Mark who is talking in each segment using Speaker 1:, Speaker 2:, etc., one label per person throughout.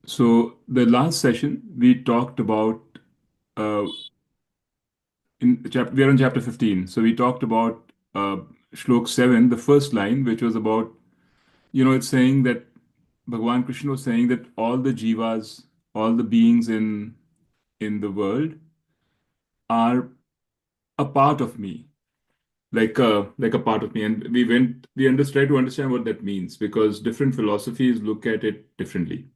Speaker 1: So the last session we talked about uh, we are on chapter 15. So we talked about Shlok 7, the first line, which was about, it's saying that Bhagwan Krishna was saying that all the jivas, all the beings in the world are a part of me, like a part of me. And we try to understand what that means because different philosophies look at it differently.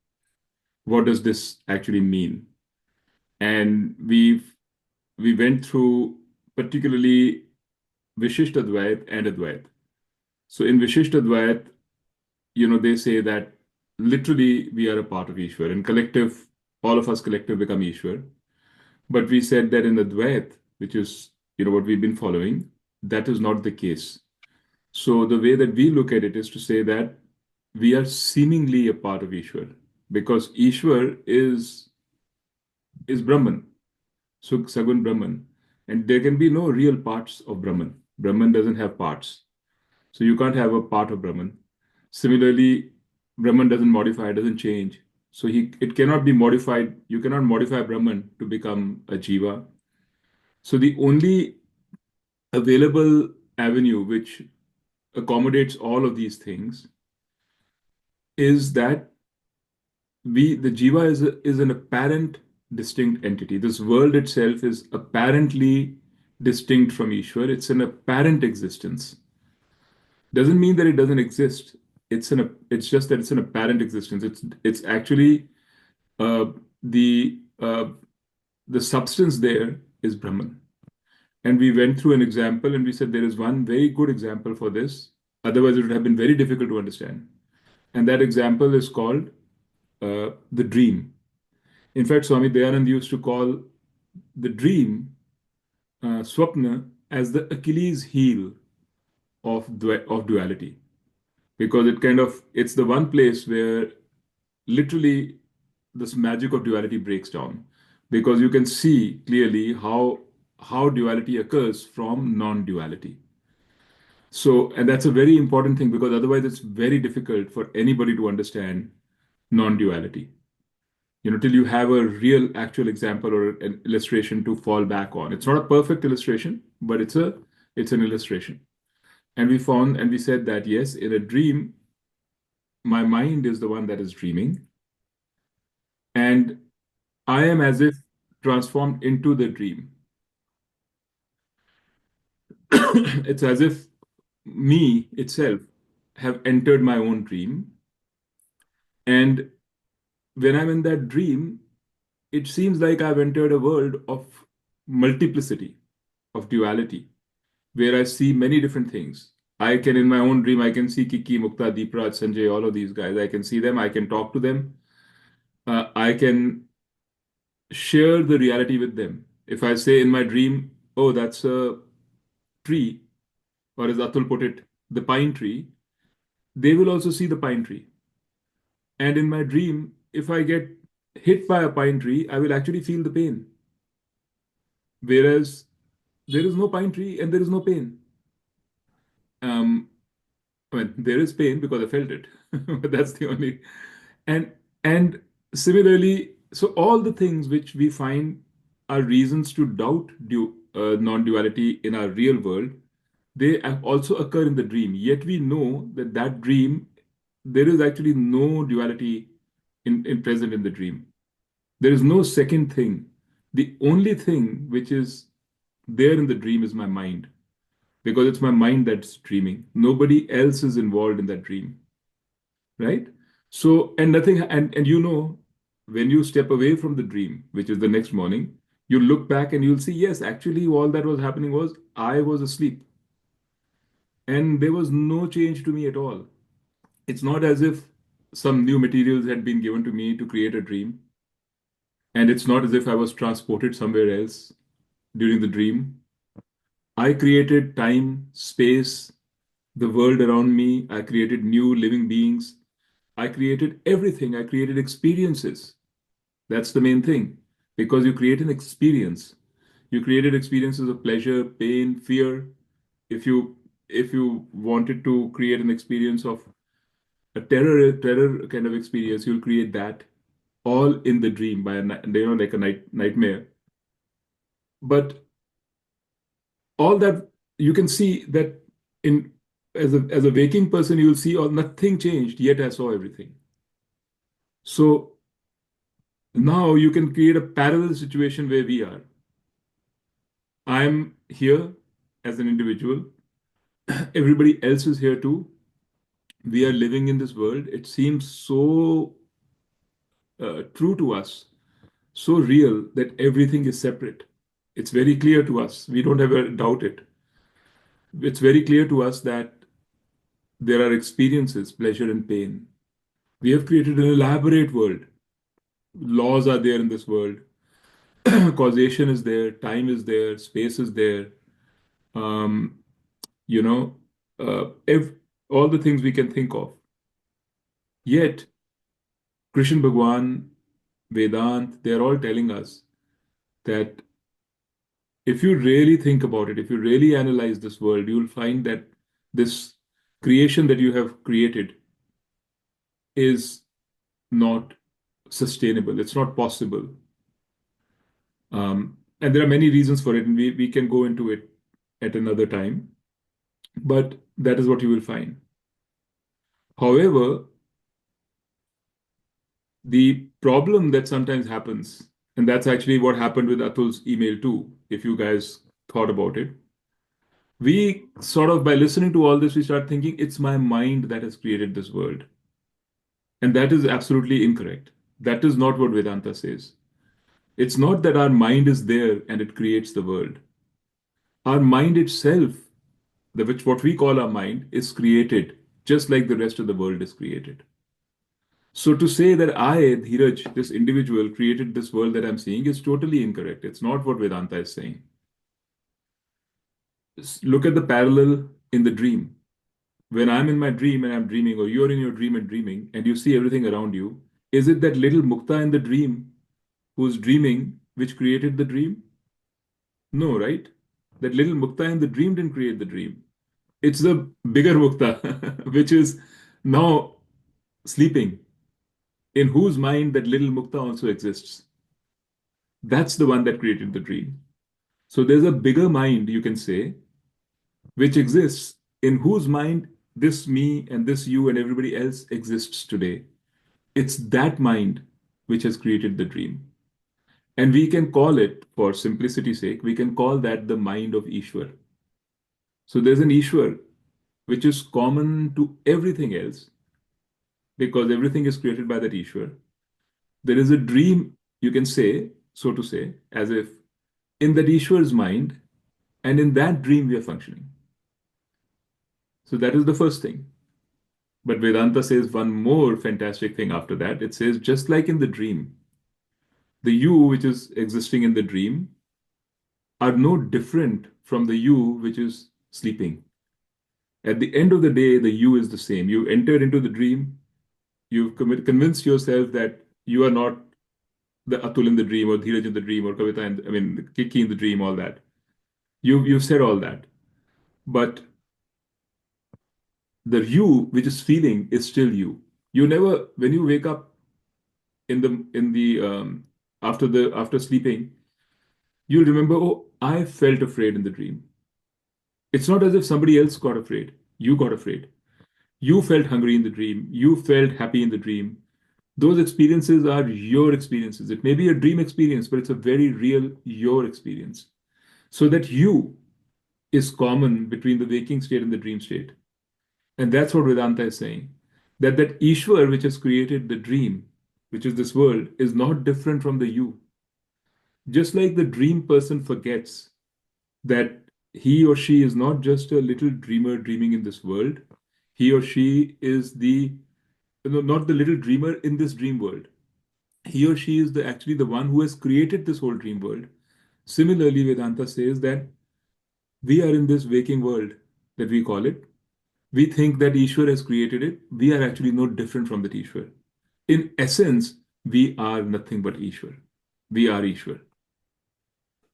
Speaker 1: What does this actually mean? And we went through particularly Vishishta Advait and Advait. So in Vishishta Advait, they say that literally we are a part of Ishvara and collective, all of us collective become Ishvara. But we said that in Advait, which is, what we've been following, that is not the case. So the way that we look at it is to say that we are seemingly a part of Ishvara because Ishvara is Brahman. Sagun Brahman. And there can be no real parts of Brahman. Brahman doesn't have parts. So you can't have a part of Brahman. Similarly, Brahman doesn't modify, doesn't change. So it cannot be modified. You cannot modify Brahman to become a Jīva. So the only available avenue which accommodates all of these things is that the Jiva is an apparent distinct entity. This world itself is apparently distinct from Ishwar. It's an apparent existence. Doesn't mean that it doesn't exist. It's just that it's an apparent existence. It's actually uh, the uh, the substance there is Brahman. And we went through an example and we said there is one very good example for this. Otherwise, it would have been very difficult to understand. And that example is called the dream. In fact, Swami Dayanand used to call the dream, swapna, as the Achilles heel of duality, because it's the one place where literally this magic of duality breaks down, because you can see clearly how duality occurs from non-duality. So, and that's a very important thing because otherwise it's very difficult for anybody to understand non-duality. Till you have a real actual example or an illustration to fall back on. It's not a perfect illustration, but it's an illustration. And we said that yes, in a dream, my mind is the one that is dreaming, and I am as if transformed into the dream. It's as if me itself have entered my own dream, and when I'm in that dream, it seems like I've entered a world of multiplicity, of duality, where I see many different things. In my own dream, I can see Kiki, Mukta, Deepraj, Sanjay, all of these guys. I can see them, I can talk to them, I can share the reality with them. If I say in my dream, oh, that's a tree, or as Atul put it, the pine tree, they will also see the pine tree. And in my dream, if I get hit by a pine tree, I will actually feel the pain. Whereas there is no pine tree and there is no pain. Um, I mean, there is pain because I felt it, but that's the only. And and similarly, so all the things which we find are reasons to doubt non-duality in our real world, they also occur in the dream. Yet we know that that dream, there is actually no duality in present in the dream. There is no second thing. The only thing which is there in the dream is my mind, because it's my mind that's dreaming. Nobody else is involved in that dream, right? So, and nothing, and when you step away from the dream, which is the next morning, you look back and you'll see, yes, actually, all that was happening was I was asleep, and there was no change to me at all. It's not as if some new materials had been given to me to create a dream, and it's not as if I was transported somewhere else during the dream. I created time, space, the world around me. I created new living beings. I created everything. I created experiences. That's the main thing. Because you create an experience. You created experiences of pleasure, pain, fear. If you wanted to create an experience of a terror kind of experience, you'll create that. all in the dream by like a nightmare. But all that you can see that in as a waking person, you will see all nothing changed, yet I saw everything. So now you can create a parallel situation where we are. I'm here as an individual. Everybody else is here too. We are living in this world. It seems so true to us, so real that everything is separate. It's very clear to us. We don't ever doubt it. It's very clear to us that there are experiences, pleasure and pain. We have created an elaborate world. Laws are there in this world. Causation is there. Time is there. Space is there. Um, you know, ev all the things we can think of. Yet, Krishna Bhagwan, Vedant, they're all telling us that if you really think about it, if you really analyze this world, you'll find that this creation that you have created is not sustainable. It's not possible. And there are many reasons for it, and we can go into it at another time. But that is what you will find. However, the problem that sometimes happens, and that's actually what happened with Atul's email too, if you guys thought about it. We sort of, by listening to all this, we start thinking it's my mind that has created this world. And that is absolutely incorrect. That is not what Vedanta says. It's not that our mind is there and it creates the world. Our mind itself, which what we call our mind, is created just like the rest of the world is created. So to say that I, Dheeraj, this individual, created this world that I'm seeing is totally incorrect. It's not what Vedanta is saying. Look at the parallel in the dream. When I'm in my dream and I'm dreaming, or you're in your dream and dreaming, and you see everything around you, is it that little Mukta in the dream who's dreaming which created the dream? No, right? That little Mukta in the dream didn't create the dream. It's the bigger Mukta, which is now sleeping, in whose mind that little Mukta also exists. That's the one that created the dream. So there's a bigger mind, you can say, which exists, in whose mind this me and this you and everybody else exists today. It's that mind which has created the dream. And we can call it, for simplicity's sake, we can call that the mind of Ishvara. So there's an Ishvara which is common to everything else, because everything is created by that Ishvara. There is a dream, you can say, so to say, as if in that Ishvara's mind, and in that dream we are functioning. So that is the first thing. But Vedanta says one more fantastic thing after that. It says, just like in the dream, the you which is existing in the dream are no different from the you which is sleeping. At the end of the day, the you is the same. You entered into the dream, you've convinced yourself that you are not the Atul in the dream, or Dheeraj in the dream, or Kavita, Kiki in the dream, all that. You've said all that. But the you which is feeling is still you. You never, when you wake up after sleeping, you'll remember, oh, I felt afraid in the dream. It's not as if somebody else got afraid. You got afraid. You felt hungry in the dream. You felt happy in the dream. Those experiences are your experiences. It may be a dream experience, but it's a very real your experience. So that you is common between the waking state and the dream state. And that's what Vedanta is saying. That Ishvara which has created the dream, which is this world, is not different from the you. Just like the dream person forgets that he or she is not just a little dreamer dreaming in this world, he or she is not the little dreamer in this dream world. He or she is actually the one who has created this whole dream world. Similarly, Vedanta says that we are in this waking world that we call it. We think that Ishvara has created it. We are actually no different from that Ishvara. In essence, we are nothing but Ishvara. We are Ishvara.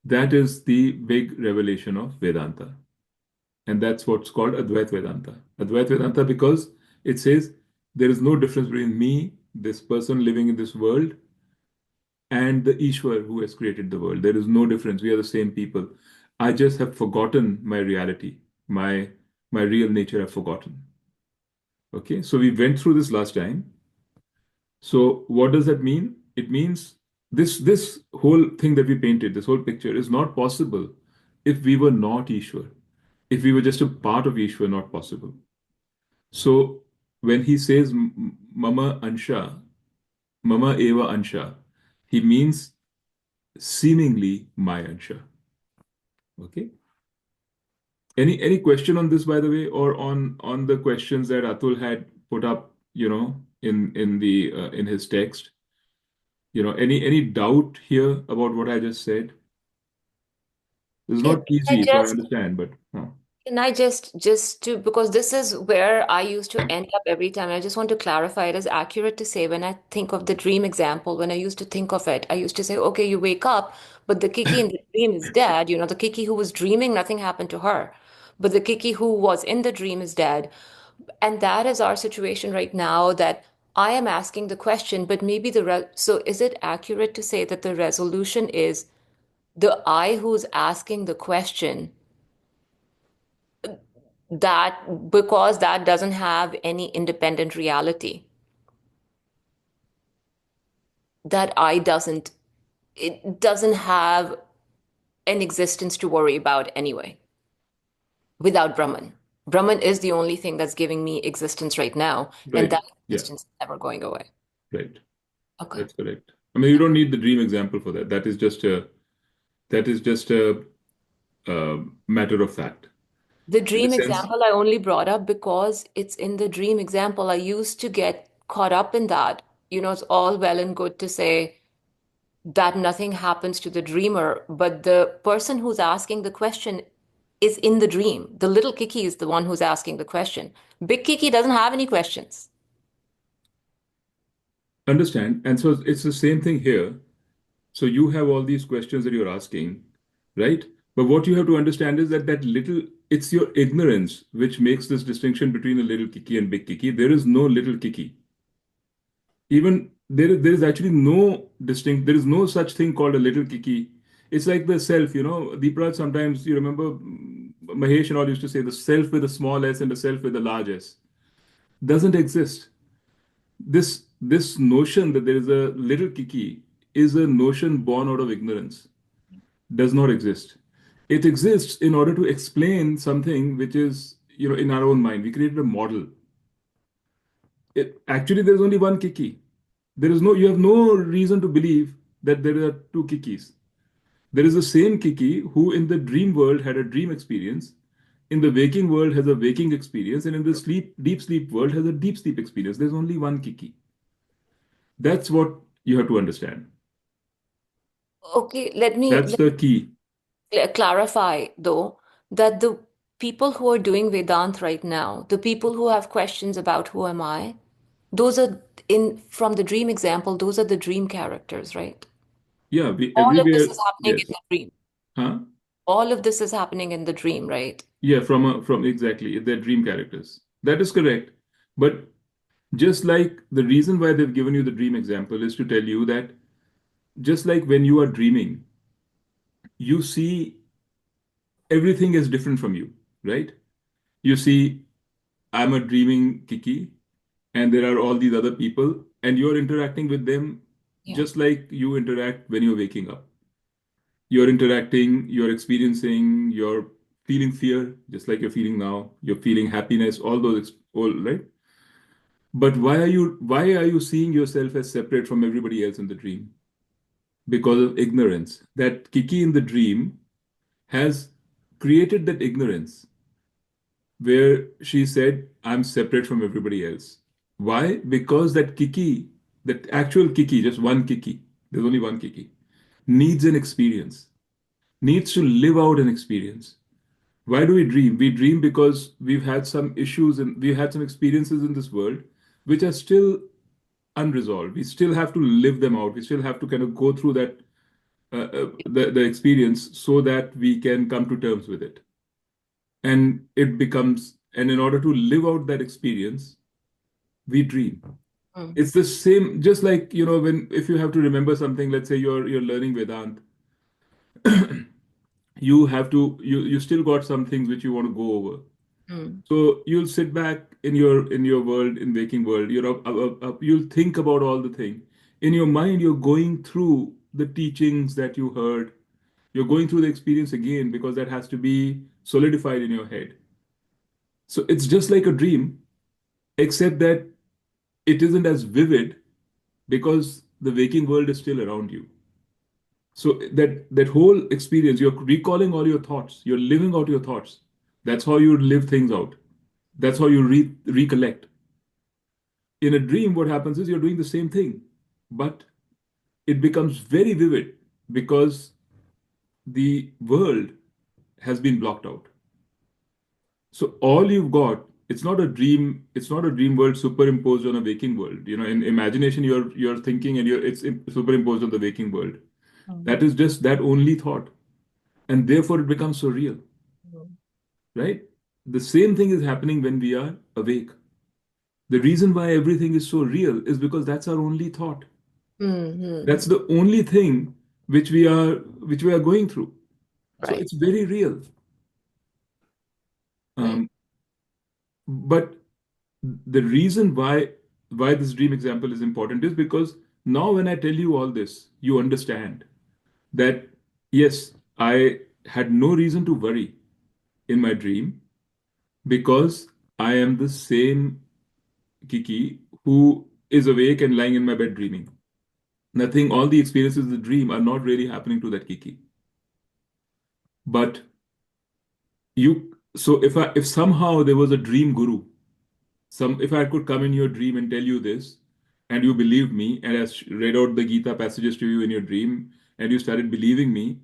Speaker 1: That is the big revelation of Vedanta. And that's what's called Advaita Vedanta. Advaita Vedanta because it says there is no difference between me, this person living in this world, and the Ishvara who has created the world. There is no difference. We are the same people. I just have forgotten my reality, my real nature I've forgotten. Okay, so we went through this last time. So what does that mean? It means this whole thing that we painted, this whole picture is not possible if we were not Ishvara. If we were just a part of Ishvara, not possible. So when he says Mama Ansha, Mama Eva Ansha, he means seemingly my Ansha. Okay. Any question on this, by the way, or on the questions that Atul had put up, in his text? Any doubt here about what I just said? It's
Speaker 2: Can
Speaker 1: not
Speaker 2: I
Speaker 1: easy, so I
Speaker 2: just
Speaker 1: understand, but
Speaker 2: Can I just to because this is where I used to end up every time. I just want to clarify it is accurate to say when I think of the dream example, when I used to think of it, I used to say, okay, you wake up, but the Kiki in the dream is dead. The Kiki who was dreaming, nothing happened to her. But the Kiki who was in the dream is dead. And that is our situation right now that I am asking the question, but maybe so is it accurate to say that the resolution is the I who's asking the question? That because that doesn't have any independent reality, that I doesn't it doesn't have an existence to worry about anyway without Brahman is the only thing that's giving me existence right now, and
Speaker 1: right.
Speaker 2: that
Speaker 1: Yeah,
Speaker 2: existence is never going away.
Speaker 1: right.
Speaker 2: Okay.
Speaker 1: That's correct. I mean, you don't need the dream example for that. That is just a matter of fact.
Speaker 2: The
Speaker 1: In the
Speaker 2: dream
Speaker 1: sense,
Speaker 2: example I only brought up because it's in the dream example. I used to get caught up in that. It's all well and good to say that nothing happens to the dreamer, but the person who's asking the question is in the dream. The little Kiki is the one who's asking the question. Big Kiki doesn't have any questions.
Speaker 1: understand. And so it's the same thing here. So you have all these questions that you're asking, right? But what you have to understand is it's your ignorance which makes this distinction between a little Kiki and big Kiki. There is no little Kiki. Even there is actually there is no such thing called a little Kiki. It's like the self. Deepraj, sometimes you remember Mahesh and all used to say the self with a small s and the self with a large s doesn't exist. This notion that there is a little Kiki is a notion born out of ignorance, does not exist. It exists in order to explain something which is, in our own mind. We created a model. Actually, there's only one Kiki. You have no reason to believe that there are two Kikis. There is the same Kiki who in the dream world had a dream experience, in the waking world has a waking experience, and in the deep sleep world has a deep sleep experience. There's only one Kiki. That's what you have to understand.
Speaker 2: Okay, let me,
Speaker 1: That's the key.
Speaker 2: clarify though that the people who are doing Vedant right now, the people who have questions about who am I, those are in from the dream example, those are the dream characters, right?
Speaker 1: Yeah,
Speaker 2: All of this
Speaker 1: everywhere.
Speaker 2: is happening in
Speaker 1: Yes.
Speaker 2: the dream.
Speaker 1: Huh?
Speaker 2: All of this is happening in the dream, right?
Speaker 1: Yeah, from exactly their dream characters. That is correct. But just like the reason why they've given you the dream example is to tell you that just like when you are dreaming, you see everything is different from you, right? You see, I'm a dreaming Kiki, and there are all these other people, and you're interacting with them
Speaker 2: Yeah.
Speaker 1: just like you interact when you're waking up. You're interacting, you're experiencing, you're feeling fear, just like you're feeling now. You're feeling happiness, all right. But why are you seeing yourself as separate from everybody else in the dream? Because of ignorance. That Kiki in the dream has created that ignorance where she said, I'm separate from everybody else. Why? Because that Kiki, that actual Kiki, just one Kiki, there's only one Kiki, needs an experience, needs to live out an experience. Why do we dream? We dream because we've had some issues and we've had some experiences in this world which are still unresolved. We still have to live them out. We still have to kind of go through the experience so that we can come to terms with it. And in order to live out that experience, we dream.
Speaker 2: Mm.
Speaker 1: It's the same, just like, if you have to remember something, let's say you're learning Vedant, you still got some things which you want to go over.
Speaker 2: Mm.
Speaker 1: So you'll sit back in your world, in waking world, you'll think about all the thing. In your mind, you're going through the teachings that you heard. You're going through the experience again because that has to be solidified in your head. So it's just like a dream, except that it isn't as vivid because the waking world is still around you. So that whole experience, you're recalling all your thoughts, you're living out your thoughts. That's how you live things out. That's how you recollect. In a dream, what happens is you're doing the same thing, but it becomes very vivid because the world has been blocked out. So all you've got, it's not a dream world superimposed on a waking world. In imagination, you're thinking and it's superimposed on the waking world.
Speaker 2: Mm.
Speaker 1: That is just that only thought. And therefore it becomes so real,
Speaker 2: Mm.
Speaker 1: right? The same thing is happening when we are awake. The reason why everything is so real is because that's our only thought.
Speaker 2: Mhm.
Speaker 1: That's the only thing which we are going through. So
Speaker 2: Right.
Speaker 1: it's very real.
Speaker 2: Right.
Speaker 1: Um, but the reason why this dream example is important is because now when I tell you all this, you understand that yes, I had no reason to worry in my dream because I am the same Kiki who is awake and lying in my bed dreaming. Nothing, all the experiences of the dream are not really happening to that Kiki. But so if somehow there was a dream guru, if I could come in your dream and tell you this, and you believed me, and I read out the Gita passages to you in your dream, and you started believing me,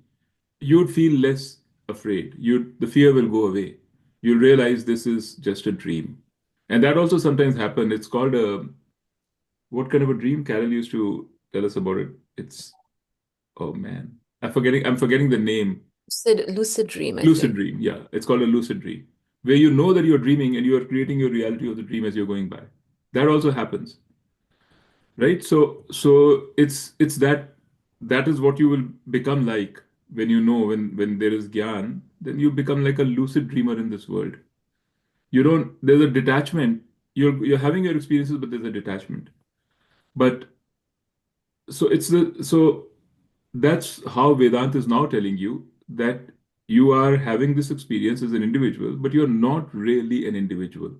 Speaker 1: you'd feel less afraid. The fear will go away. You'll realize this is just a dream. And that also sometimes happens. It's called what kind of a dream? Carol used to tell us about it. It's, oh man, I'm forgetting the name.
Speaker 2: Lucid dream, I
Speaker 1: Lucid
Speaker 2: think.
Speaker 1: dream. Yeah, it's called a lucid dream, where you know that you're dreaming and you are creating your reality of the dream as you're going by. That also happens, right? So it's that is what you will become like when you know when there is gyan, then you become like a lucid dreamer in this world. You don't. There's a detachment. You're having your experiences, but there's a detachment. But so that's how Vedanta is now telling you that you are having this experience as an individual, but you're not really an individual.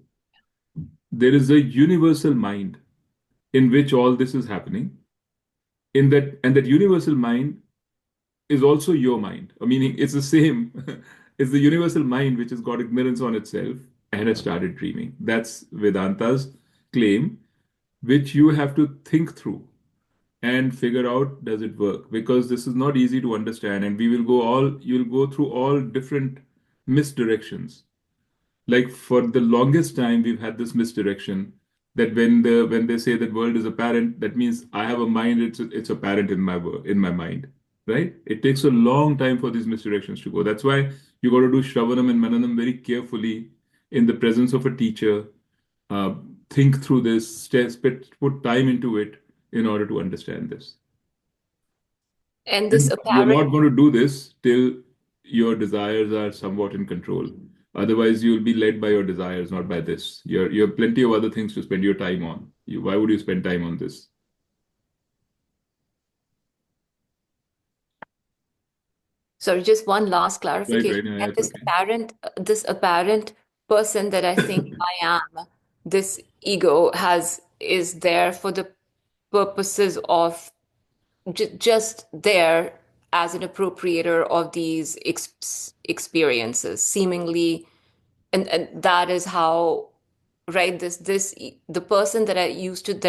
Speaker 1: There is a universal mind in which all this is happening. And that universal mind is also your mind. Meaning it's the same. It's the universal mind which has got ignorance on itself and has started dreaming. That's Vedanta's claim, which you have to think through and figure out, does it work, because this is not easy to understand, and you'll go through all different misdirections. Like for the longest time we've had this misdirection that when they say that world is apparent, that means I have a mind, it's apparent in my mind, right? It takes a long time for these misdirections to go. That's why you got to do shravanam and mananam very carefully in the presence of a teacher. uh, think through this, put time into it in order to understand this.
Speaker 2: And this
Speaker 1: And you're
Speaker 2: apparent,
Speaker 1: not going to do this till your desires are somewhat in control. Otherwise, you'll be led by your desires, not by this. You have plenty of other things to spend your time on. Why would you spend time on this?
Speaker 2: sorry, just one last
Speaker 1: Right,
Speaker 2: clarification.
Speaker 1: right. Yeah,
Speaker 2: And
Speaker 1: it's okay.
Speaker 2: this apparent person that I think I am, this ego is there for the purposes of just there as an appropriator of these experiences, seemingly, and that is how, right, the person that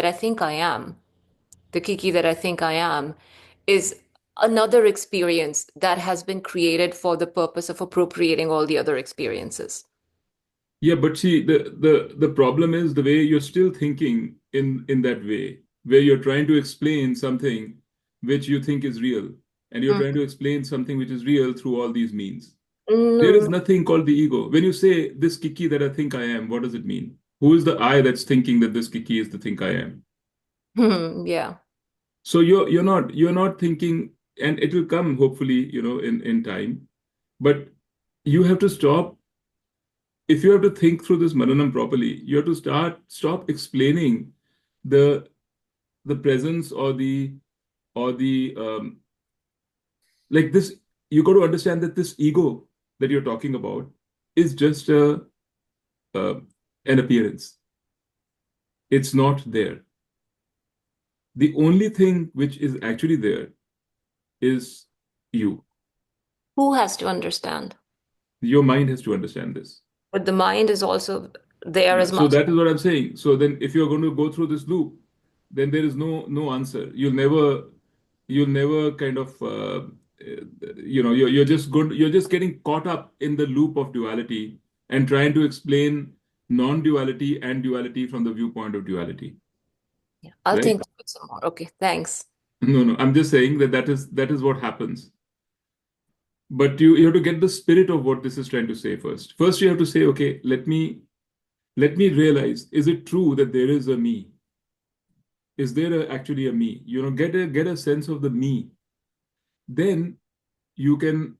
Speaker 2: I think I am, the Kiki that I think I am, is another experience that has been created for the purpose of appropriating all the other experiences.
Speaker 1: Yeah, but see, the problem is the way you're still thinking in that way, where you're trying to explain something which you think is real, and you're trying to explain something which is real through all these means. There is
Speaker 2: No,
Speaker 1: nothing called the ego. When you say this Kiki that I think I am, what does it mean? Who is the I that's thinking that this Kiki is the think I am?
Speaker 2: Yeah.
Speaker 1: So you're not thinking, and it will come hopefully, in time. But you have to stop. If you have to think through this Maranam properly, you have to stop explaining the the presence or the like this. You got to understand that this ego that you're talking about is just uh, an appearance. It's not there. The only thing which is actually there is you.
Speaker 2: Who has to understand?
Speaker 1: Your mind has to understand this.
Speaker 2: But the mind is also there
Speaker 1: Yeah.
Speaker 2: as
Speaker 1: So
Speaker 2: much.
Speaker 1: that is what I'm saying. So then if you're going to go through this loop, then there is no answer. You'll never kind of you're just getting caught up in the loop of duality and trying to explain non-duality and duality from the viewpoint of duality,
Speaker 2: Yeah. I'll
Speaker 1: right?
Speaker 2: think of it some more. Okay, thanks.
Speaker 1: No, I'm just saying that is what happens. But you have to get the spirit of what this is trying to say first. First, you have to say, okay, let me realize, is it true that there is a me? Is there actually a me? Get a sense of the me. Then you can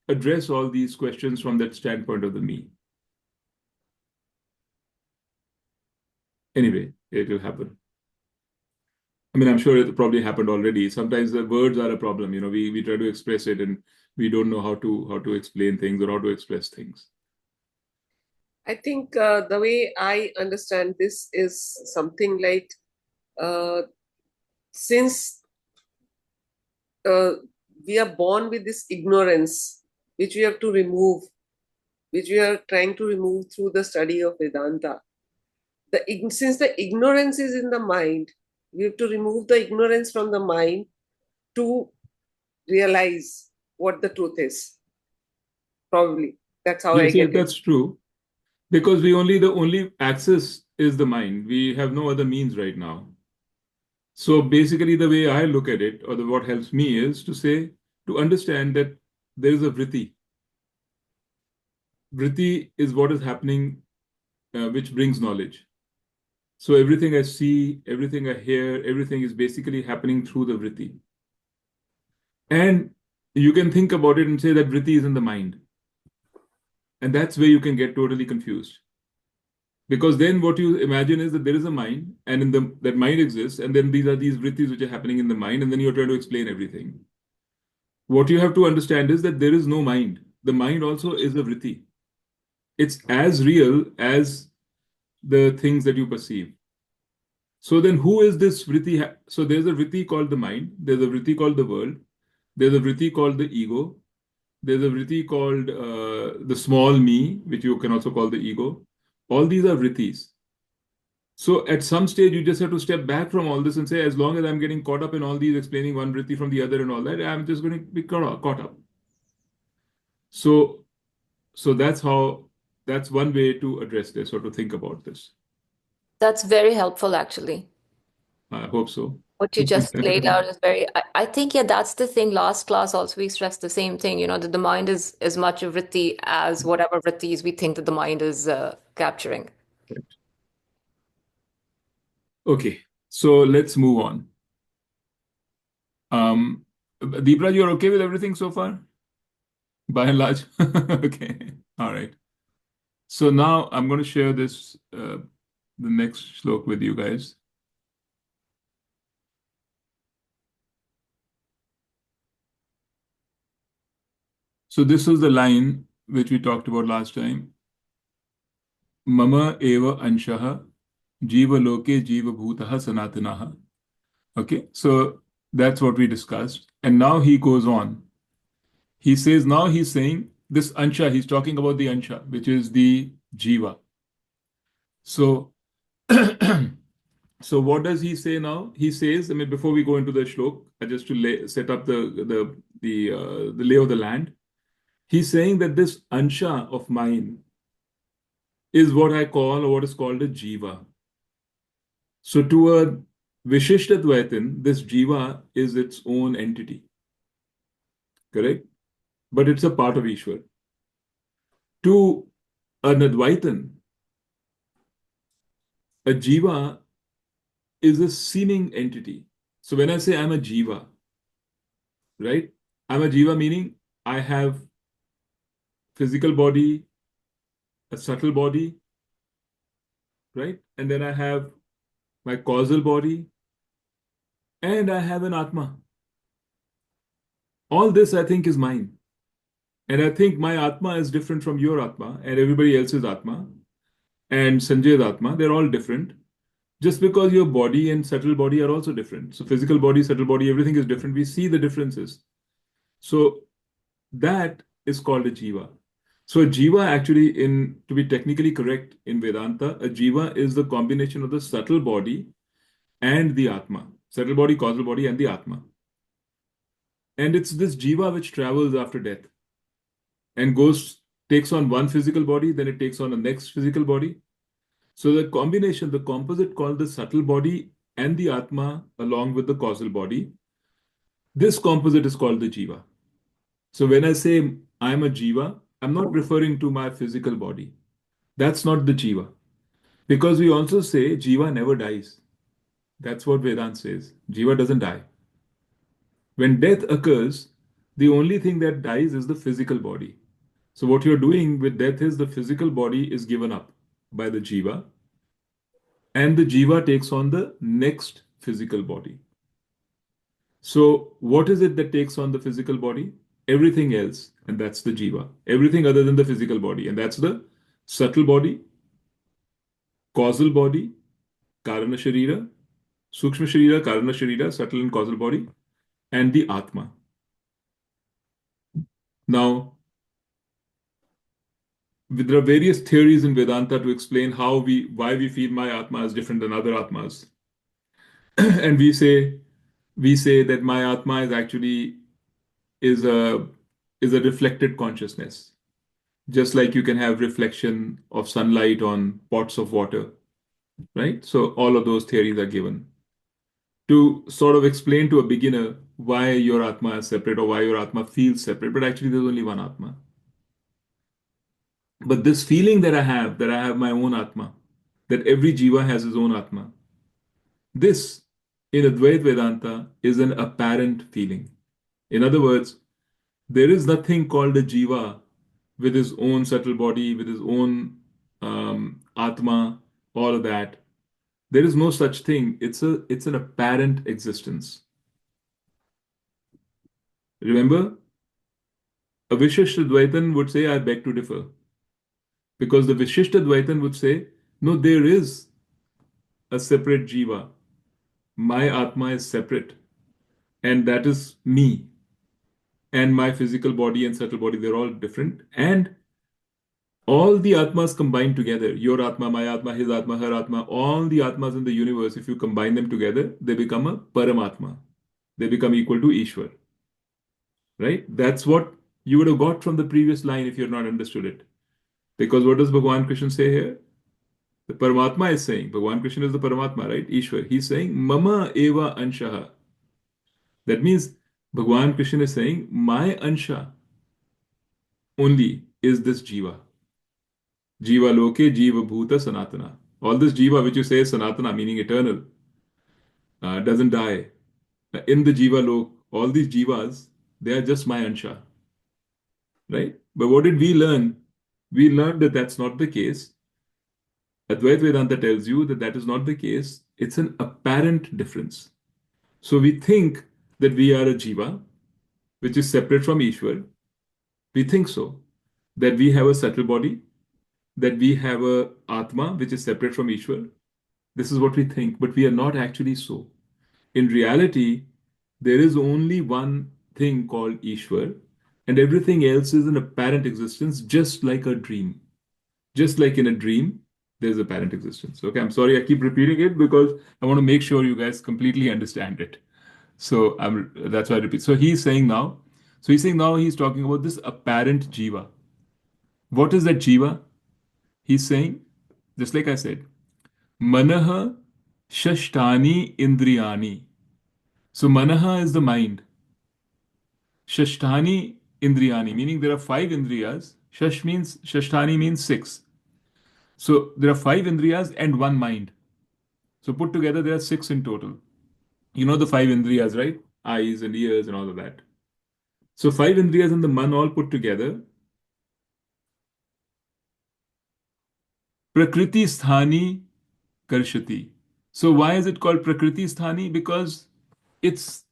Speaker 1: address all these questions from that standpoint of the me. Anyway, it will happen. I mean, I'm sure it probably happened already. Sometimes the words are a problem. We try to express it and we don't know how to explain things or how to express things.
Speaker 3: I think the way I understand this is something like uh, since uh, we are born with this ignorance, which we have to remove, which we are trying to remove through the study of Vedanta. Since the ignorance is in the mind, we have to remove the ignorance from the mind to realize what the truth is. Probably that's how I
Speaker 1: Yes, yes,
Speaker 3: get it.
Speaker 1: that's true. Because the only access is the mind. We have no other means right now. So basically, the way I look at it, or what helps me is to understand that there is a vritti. Vritti is what is happening, which brings knowledge. So everything I see, everything I hear, everything is basically happening through the vritti. And you can think about it and say that vritti is in the mind. And that's where you can get totally confused. Because then what you imagine is that there is a mind, and that mind exists, and then these are these vrittis which are happening in the mind, and then you're trying to explain everything. What you have to understand is that there is no mind. The mind also is a vritti. It's as real as the things that you perceive. So then who is this vritti? So there's a vritti called the mind, there's a vritti called the world, there's a vritti called the ego, there's a vritti called the small me, which you can also call the ego. All these are vrittis. So at some stage, you just have to step back from all this and say, as long as I'm getting caught up in all these, explaining one vritti from the other and all that, I'm just going to be caught up. So, so that's one way to address this or to think about this.
Speaker 2: That's very helpful, actually.
Speaker 1: I hope so.
Speaker 2: What you just laid out is very, I think, yeah, that's the thing. Last class also we stressed the same thing, that the mind is as much a vritti as whatever vrittis we think that the mind is capturing.
Speaker 1: Okay, so let's move on. Deepra, you're okay with everything so far? By and large? Okay, all right. So now I'm going to share the next shlok with you guys. So this was the line which we talked about last time. Mama eva anshaha Jīva loke Jīva bhutaha sanatanaha. Okay, so that's what we discussed. And now he goes on. He says, now he's saying this Ansha, he's talking about the Ansha, which is the Jīva. So, so what does he say now? He says, I mean, before we go into the shlok, just to set up the lay of the land, he's saying that this Ansha of mine is what I call, or what is called a Jīva. So to a Vishishtadvaitin, this Jīva is its own entity, correct? But it's a part of Ishvara. To an Advaitin, a Jīva is a seeming entity. So when I say I'm a Jīva, right? I'm a Jīva meaning I have physical body, a subtle body, right? And then I have my causal body, and I have an Atma. All this I think is mine. And I think my Atma is different from your Atma and everybody else's Atma and Sanjay's Atma. They're all different. Just because your body and subtle body are also different. So physical body, subtle body, everything is different. We see the differences. So that is called a Jīva. So a Jīva actually, to be technically correct in Vedanta, a Jīva is the combination of the subtle body and the Atma. Subtle body, causal body, and the Atma. And it's this Jīva which travels after death and takes on one physical body, then it takes on a next physical body. So the combination, the composite called the subtle body and the Atma along with the causal body, this composite is called the Jīva. So when I say I'm a Jīva, I'm not referring to my physical body. That's not the Jīva. Because we also say Jīva never dies. That's what Vedanta says. Jīva doesn't die. When death occurs, the only thing that dies is the physical body. So what you're doing with death is the physical body is given up by the Jīva, and the Jīva takes on the next physical body. So what is it that takes on the physical body? Everything else, and that's the Jīva. Everything other than the physical body, and that's the subtle body, causal body, Karana Sharira, Sukshma Sharira, Karana Sharira, subtle and causal body, and the Atma. Now, there are various theories in Vedanta to explain why we feel my Atma is different than other Atmas. And we say that my Atma is actually is a reflected consciousness. Just like you can have reflection of sunlight on pots of water, right? So all of those theories are given to sort of explain to a beginner why your Atma is separate or why your Atma feels separate, but actually there's only one Atma. But this feeling that I have my own Atma, that every Jiva has his own Atma, this in Advaita Vedanta is an apparent feeling. In other words, there is nothing called a Jiva with his own subtle body, with his own Atma, all of that. There is no such thing. It's an apparent existence. Remember, a Vishishta Dvaitan would say, I beg to differ. Because the Vishishta Dvaitan would say, no, there is a separate Jiva. My Atma is separate. And that is me. And my physical body and subtle body, they're all different. And all the Atmas combined together, your Atma, my Atma, his Atma, her Atma, all the Atmas in the universe, if you combine them together, they become a Paramatma. They become equal to Ishvara. Right? That's what you would have got from the previous line if you had not understood it. Because what does Bhagavan Krishna say here? The Paramatma is saying, Bhagavan Krishna is the Paramatma, right? Ishvara. He's saying, Mama eva anshaha. That means Bhagavan Krishna is saying, my ansha only is this Jiva. Jiva loke, Jiva bhuta, sanatana. All this Jiva which you say is sanatana, meaning eternal, doesn't die. In the Jiva lok, all these Jivas, they are just my ansha. Right? But what did we learn? We learned that that's not the case. Advaita Vedanta tells you that that is not the case. It's an apparent difference. So we think that we are a Jiva, which is separate from Ishvara. We think so. That we have a subtle body, that we have a Atma, which is separate from Ishvara. This is what we think, but we are not actually so. In reality, there is only one thing called Ishvara, and everything else is an apparent existence, just like a dream. Just like in a dream, there's apparent existence. Okay, I'm sorry, I keep repeating it because I want to make sure you guys completely understand it. So that's why I repeat. So he's saying now he's talking about this apparent Jiva. What is that Jiva? He's saying, just like I said, Manaha Shashtani Indriyani. So Manaha is the mind. Shashtani Indriyani, meaning there are 5 Indriyas. Shashtani means 6. So there are 5 Indriyas and 1 mind. So put together, there are 6 in total. You know the 5 indriyas, right? Eyes and ears and all of that. So 5 indriyas and the man all put together. Prakriti sthani karshati. So why is it called Prakriti sthani? Because it's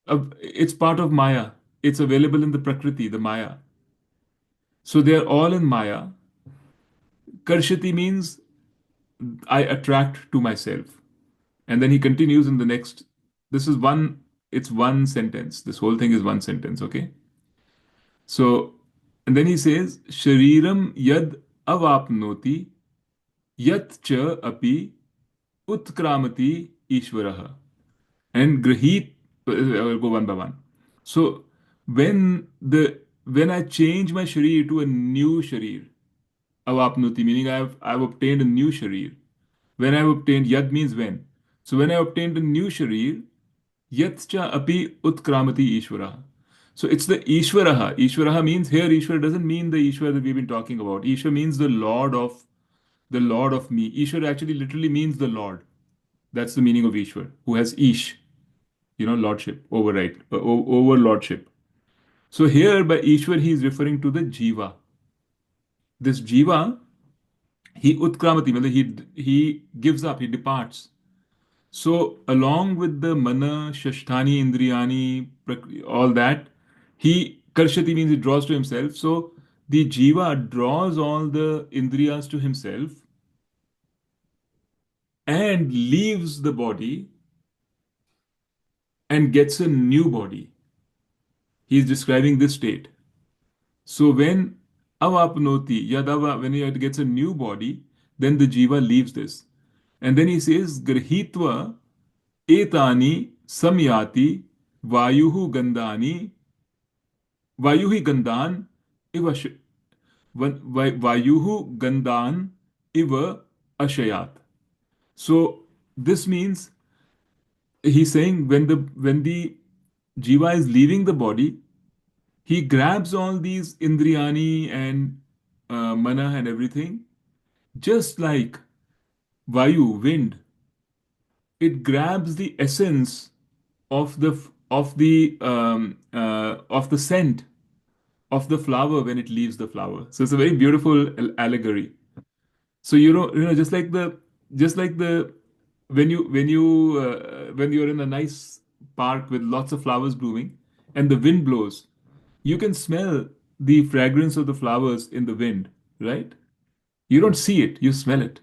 Speaker 1: it's part of Maya. It's available in the Prakriti, the Maya. So they are all in Maya. Karshati means I attract to myself. And then he continues in the next. This is one, it's one sentence. This whole thing is one sentence, okay? So, and then he says, Shariram yad avapnoti yat cha api utkramati Ishvaraha. And grahit, I'll go one by one. So, when I change my sharir to a new sharir, avapnuti, meaning I've obtained a new sharir. When I've obtained, yad means when. So when I obtained a new sharir, yatcha api utkramati Ishvara. So it's the Ishvaraha. Ishvaraha means here Ishvara doesn't mean the Ishvara that we've been talking about. Ishvara means the Lord of me. Ishvara actually literally means the Lord. That's the meaning of Ishvara, who has Ish, lordship, override, over lordship. So here by Ishvara he is referring to the Jīva. This Jīva, he utkramati, means he gives up, he departs. So, along with the mana, shashtani, indriyani, all that, he karshati means he draws to himself. So, the jiva draws all the indriyas to himself and leaves the body and gets a new body. He is describing this state. So, when avapnoti, yadava, when he gets a new body, then the jiva leaves this. And then he says, grahitva etani samyati vayuhu gandhani vayuhi gandhan iva vayuhu gandhan iva ashayat. So this means he's saying when the jiva is leaving the body, he grabs all these indriyani and mana and everything, just like vayu, wind. It grabs the essence of the scent of the flower when it leaves the flower. So it's a very beautiful allegory. So just like the when you're in a nice park with lots of flowers blooming and the wind blows, you can smell the fragrance of the flowers in the wind, right? You don't see it, you smell it.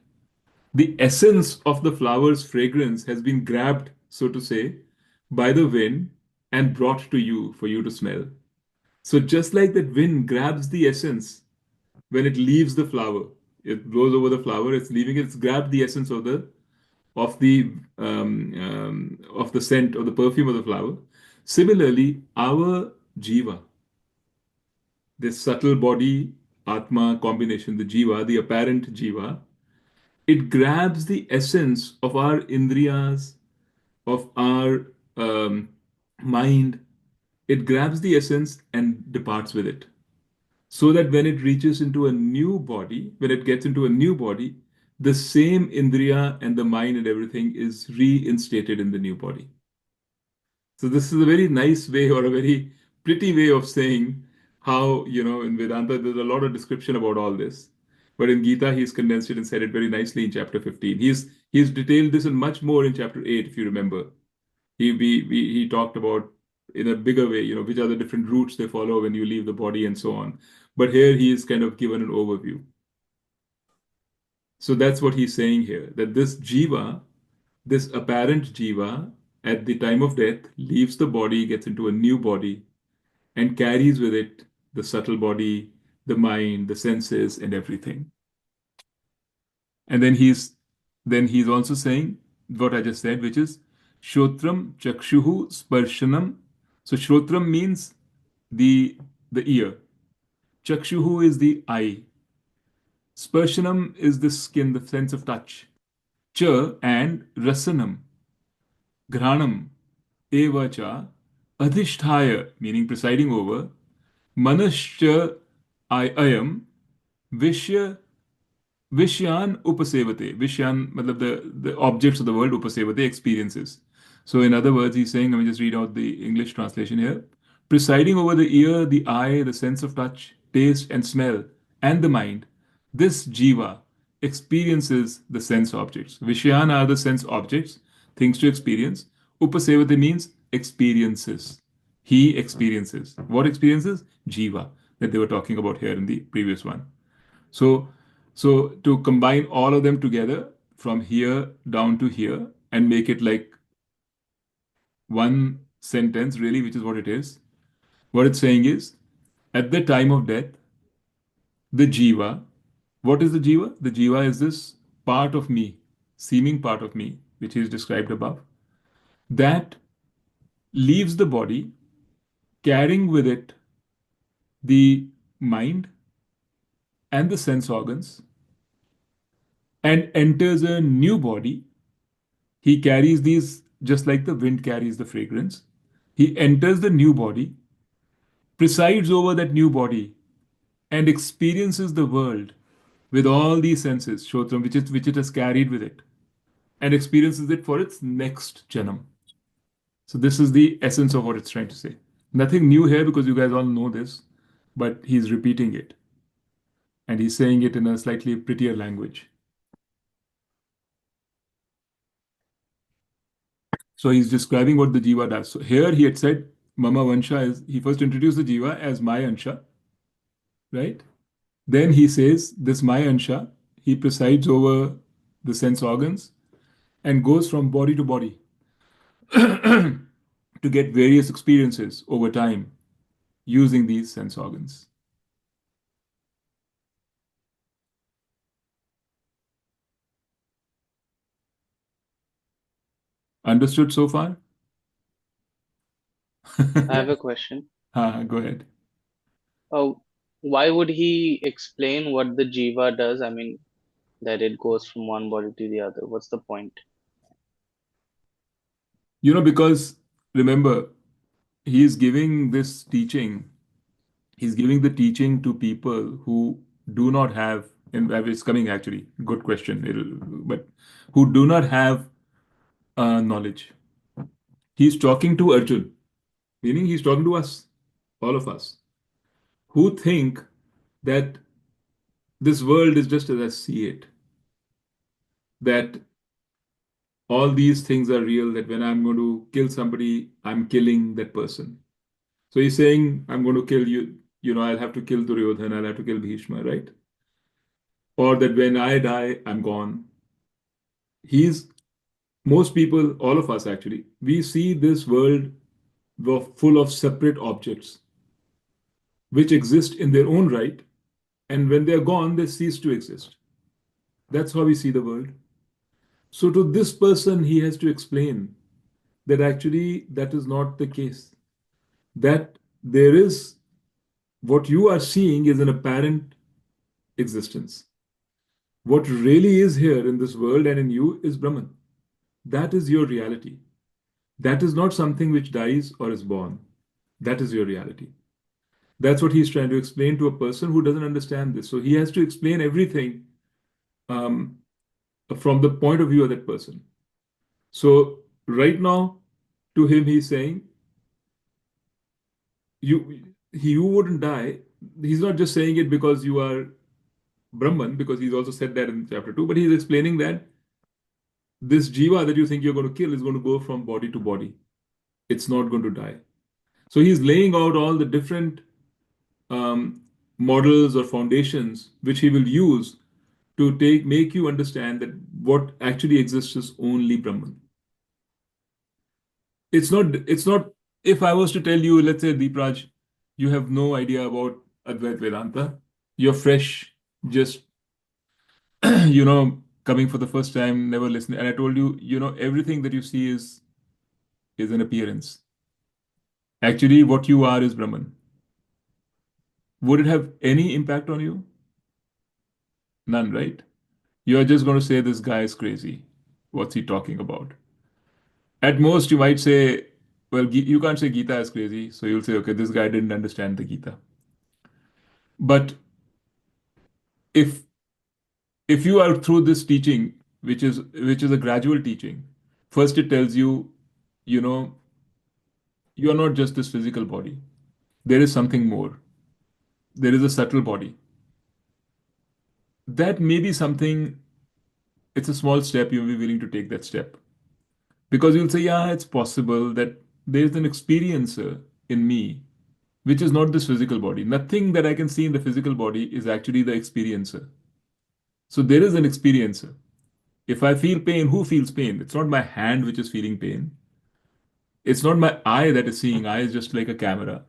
Speaker 1: The essence of the flower's fragrance has been grabbed, so to say, by the wind and brought to you for you to smell. So just like that wind grabs the essence when it leaves the flower, it blows over the flower, it's leaving it, it's grabbed the essence of the scent or the perfume of the flower. Similarly, our jiva, this subtle body atma combination, the jiva, the apparent jiva, it grabs the essence of our indriyas, of our mind. It grabs the essence and departs with it. So that when it reaches into a new body, when it gets into a new body, the same indriya and the mind and everything is reinstated in the new body. So this is a very nice way or a very pretty way of saying how, in Vedanta, there's a lot of description about all this. But in Gita, he's condensed it and said it very nicely in chapter 15. He's detailed this and much more in chapter 8, if you remember. He talked about in a bigger way, which are the different routes they follow when you leave the body and so on. But here he is kind of given an overview. So that's what he's saying here, that this jiva, this apparent jiva, at the time of death, leaves the body, gets into a new body, and carries with it the subtle body, the mind, the senses, and everything. And then he's also saying what I just said, which is Shrotram Chakshuhu Sparshanam. So Shrotram means the ear. Chakshuhu is the eye. Sparshanam is the skin, the sense of touch. Cha and Rasanam. Granam. Eva cha. Adhishthaya, meaning presiding over. Manascha I am. Vishya Vishyan upasevate. Vishyan, matlab the objects of the world, upasevate, experiences. So, in other words, he's saying, let me just read out the English translation here. Presiding over the ear, the eye, the sense of touch, taste, and smell, and the mind, this Jiva experiences the sense objects. Vishyan are the sense objects, things to experience. Upasevate means experiences. He experiences. What experiences? Jiva, that they were talking about here in the previous one. So, so to combine all of them together from here down to here and make it like one sentence, really, which is what it is. What it's saying is, at the time of death, the Jiva, what is the Jiva? The Jiva is this part of me, seeming part of me, which is described above, that leaves the body, carrying with it the mind and the sense organs, and enters a new body. He carries these just like the wind carries the fragrance. He enters the new body, presides over that new body, and experiences the world with all these senses, Shotram, which it has carried with it, and experiences it for its next janam. So this is the essence of what it's trying to say. Nothing new here because you guys all know this, but he's repeating it. And he's saying it in a slightly prettier language. So he's describing what the Jiva does. So here he had said, Mama Vansha is, he first introduced the Jiva as my Ansha, right? Then he says, this my Ansha, he presides over the sense organs and goes from body to body to get various experiences over time using these sense organs. Understood so far?
Speaker 4: I have a question.
Speaker 1: Go ahead.
Speaker 4: Oh, why would he explain what the Jiva does? I mean, that it goes from one body to the other. What's the point?
Speaker 1: Because remember, he is giving this teaching, he's giving the teaching to people who do not have, and it's coming actually, good question, but who do not have knowledge. He's talking to Arjun, meaning he's talking to us, all of us, who think that this world is just as I see it, that all these things are real, that when I'm going to kill somebody, I'm killing that person. So he's saying, I'm going to kill you, I'll have to kill Duryodhana, I'll have to kill Bhishma, right? Or that when I die, I'm gone. Most people, all of us actually, we see this world full of separate objects which exist in their own right, and when they're gone, they cease to exist. That's how we see the world. So to this person, he has to explain that actually that is not the case. That there is what you are seeing is an apparent existence. What really is here in this world and in you is Brahman. That is your reality. That is not something which dies or is born. That is your reality. That's what he's trying to explain to a person who doesn't understand this. So he has to explain everything from the point of view of that person. So right now, to him, he's saying, you wouldn't die. He's not just saying it because you are Brahman, because he's also said that in chapter 2, but he's explaining that this Jiva that you think you're going to kill is going to go from body to body. It's not going to die. So he's laying out all the different models or foundations which he will use to make you understand that what actually exists is only Brahman. It's not, if I was to tell you, let's say, Deepraj, you have no idea about Advaita Vedanta, you're fresh, just, coming for the first time, never listening. And I told you, everything that you see is an appearance. Actually, what you are is Brahman. Would it have any impact on you? None, right? You're just going to say, this guy is crazy. What's he talking about? At most, you might say, well, you can't say Gita is crazy. So you'll say, okay, this guy didn't understand the Gita. But if if you are through this teaching, which is a gradual teaching, first it tells you, you know, you are not just this physical body. There is something more. There is a subtle body. That may be something, it's a small step, you'll be willing to take that step. Because you'll say, yeah, it's possible that there's an experiencer in me, which is not this physical body. Nothing that I can see in the physical body is actually the experiencer. So there is an experiencer. If I feel pain, who feels pain? It's not my hand which is feeling pain. It's not my eye that is seeing. Eye is just like a camera.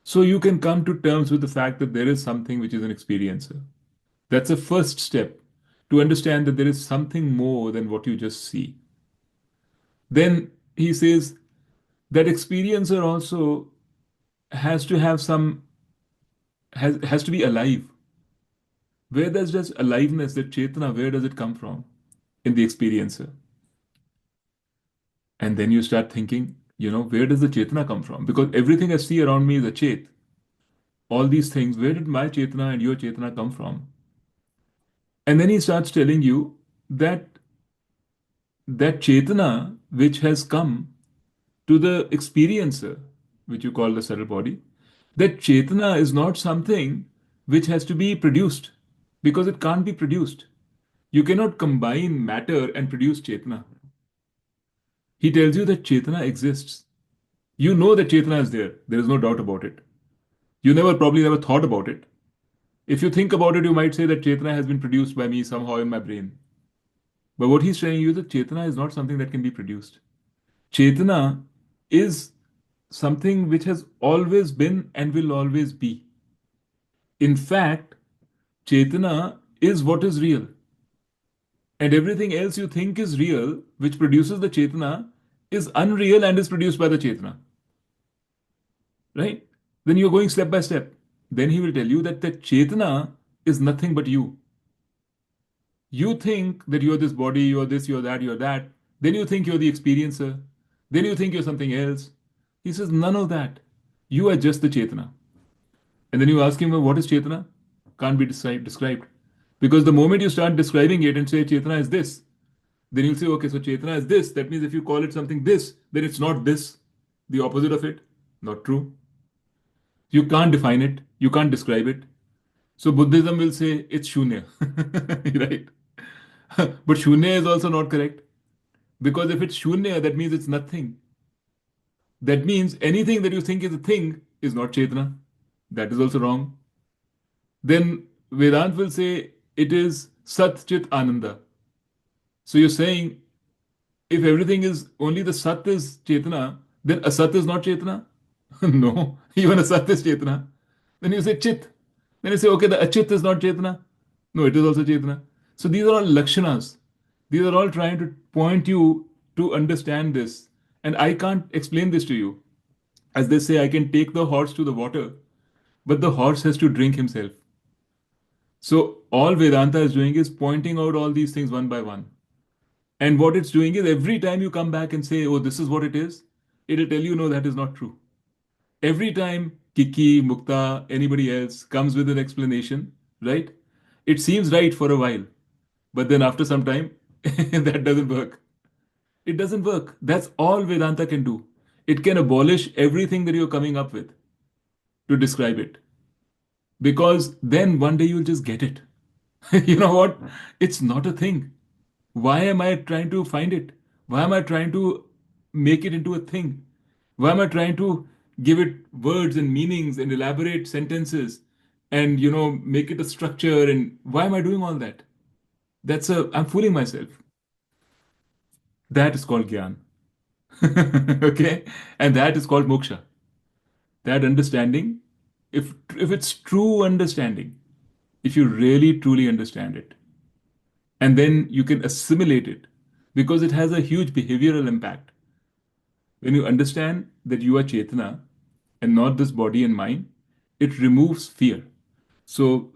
Speaker 1: So you can come to terms with the fact that there is something which is an experiencer. That's a first step to understand that there is something more than what you just see. Then he says that experiencer also has to have some, has to be alive. Where does this aliveness, that chetana, where does it come from in the experiencer? And then you start thinking, where does the chetana come from? Because everything I see around me is a chet. All these things, where did my chetana and your chetana come from? And then he starts telling you that that chetana which has come to the experiencer, which you call the subtle body, that chetana is not something which has to be produced, because it can't be produced. You cannot combine matter and produce chetana. He tells you that chetana exists. You know that chetana is there. There is no doubt about it. You probably never thought about it. If you think about it, you might say that chetana has been produced by me somehow in my brain. But what he's telling you is that chetana is not something that can be produced. Chetana is something which has always been and will always be. In fact, chetana is what is real. And everything else you think is real, which produces the chetana, is unreal and is produced by the chetana. Right? Then you're going step by step. Then he will tell you that the chetana is nothing but you. You think that you're this body, you're this, you're that, you're that. Then you think you're the experiencer. Then you think you're something else. He says, none of that. You are just the chetana. And then you ask him, well, what is chetana? Can't be described. Because the moment you start describing it and say chetana is this, then you'll say, okay, so chetana is this. That means if you call it something this, then it's not this. The opposite of it. Not true. You can't define it. You can't describe it. So Buddhism will say it's shunya. Right? But shunya is also not correct. Because if it's shunya, that means it's nothing. That means anything that you think is a thing is not chetana. That is also wrong. Then Vedant will say it is Sat Chit Ananda. So you're saying if everything is only the Sat is chetana, then Asat is not chetana? No, even Asat is chetana. Then you say Chit. Then you say, okay, the Achit is not chetana. No, it is also chetana. So these are all lakshanas. These are all trying to point you to understand this. And I can't explain this to you. As they say, I can take the horse to the water, but the horse has to drink himself. So all Vedanta is doing is pointing out all these things one by one. And what it's doing is every time you come back and say, oh, this is what it is, it'll tell you, no, that is not true. Every time Kiki, Mukta, anybody else comes with an explanation, right? It seems right for a while. But then after some time, that doesn't work. It doesn't work. That's all Vedanta can do. It can abolish everything that you're coming up with to describe it. Because then one day you'll just get it. You know what? It's not a thing. Why am I trying to find it? Why am I trying to make it into a thing? Why am I trying to give it words and meanings and elaborate sentences and, make it a structure? And why am I doing all that? I'm fooling myself. That is called Gyan. Okay? And that is called moksha. That understanding, if it's true understanding, if you really truly understand it, and then you can assimilate it because it has a huge behavioral impact. When you understand that you are Chetana and not this body and mind, it removes fear. So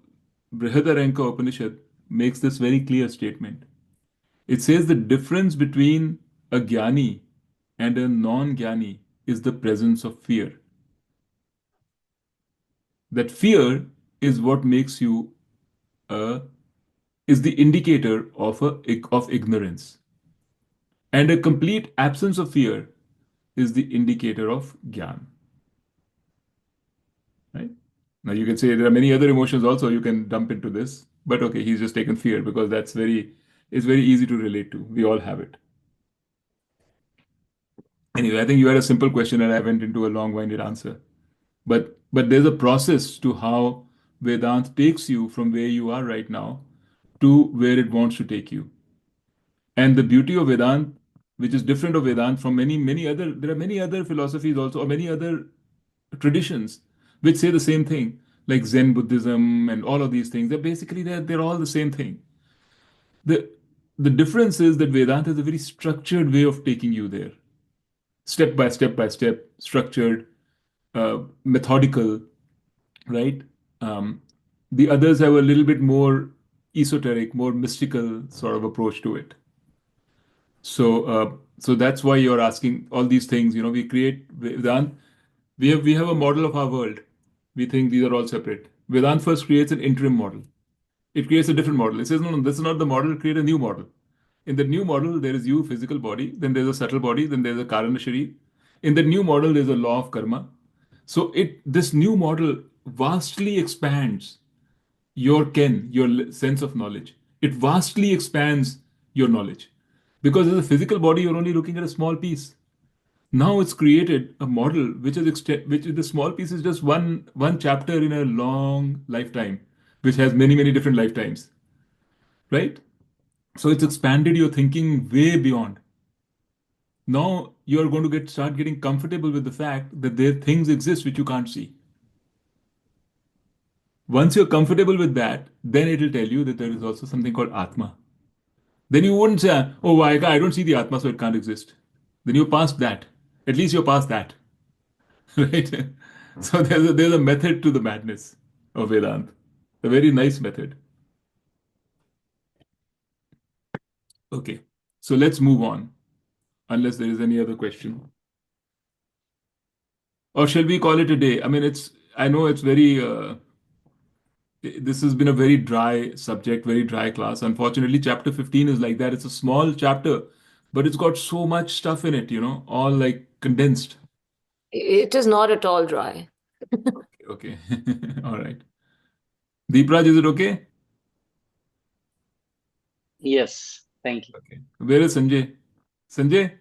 Speaker 1: Brihadaranyaka Upanishad makes this very clear statement. It says the difference between a Jnani and a non-Jnani is the presence of fear. That fear is what makes you a is the indicator of ignorance. And a complete absence of fear is the indicator of jnana. Right? Now you can say there are many other emotions also you can dump into this, but okay, he's just taken fear because it's very easy to relate to. We all have it. Anyway, I think you had a simple question and I went into a long-winded answer. But there's a process to how Vedanta takes you from where you are right now to where it wants to take you. And the beauty of Vedanta, which is different of Vedanta from many other, there are many other philosophies also, or many other traditions which say the same thing, like Zen Buddhism and all of these things. They're all the same thing. The the difference is that Vedanta is a very structured way of taking you there, step by step, structured, methodical, right? Um, the others have a little bit more esoteric, more mystical sort of approach to it. So that's why you're asking all these things. We create Vedanta. We have a model of our world. We think these are all separate. Vedanta first creates an interim model. It creates a different model. It says, no, this is not the model. Create a new model. In the new model, there is you, physical body. Then there's a subtle body. Then there's a karana shari. In the new model, there's a law of karma. So this new model vastly expands your sense of knowledge. It vastly expands your knowledge. Because as a physical body, you're only looking at a small piece. Now it's created a model which is the small piece is just one chapter in a long lifetime, which has many different lifetimes, right? So it's expanded your thinking way beyond. Now you are going to start getting comfortable with the fact that there things exist which you can't see. Once you're comfortable with that, then it will tell you that there is also something called Atma. Then you wouldn't say, oh, I don't see the Atma, so it can't exist. Then you're past that. At least you're past that. Right? So there's a method to the madness of Vedanta. A very nice method. Okay. So let's move on, unless there is any other question. Or shall we call it a day? I know it's very, this has been a very dry subject, very dry class. Unfortunately, chapter 15 is like that. It's a small chapter, but it's got so much stuff in it, all like condensed.
Speaker 2: It is not at all dry.
Speaker 1: Okay. All right. Deepraj, is it okay?
Speaker 4: Yes, thank you.
Speaker 1: Okay. Where is Sanjay? Sanjay?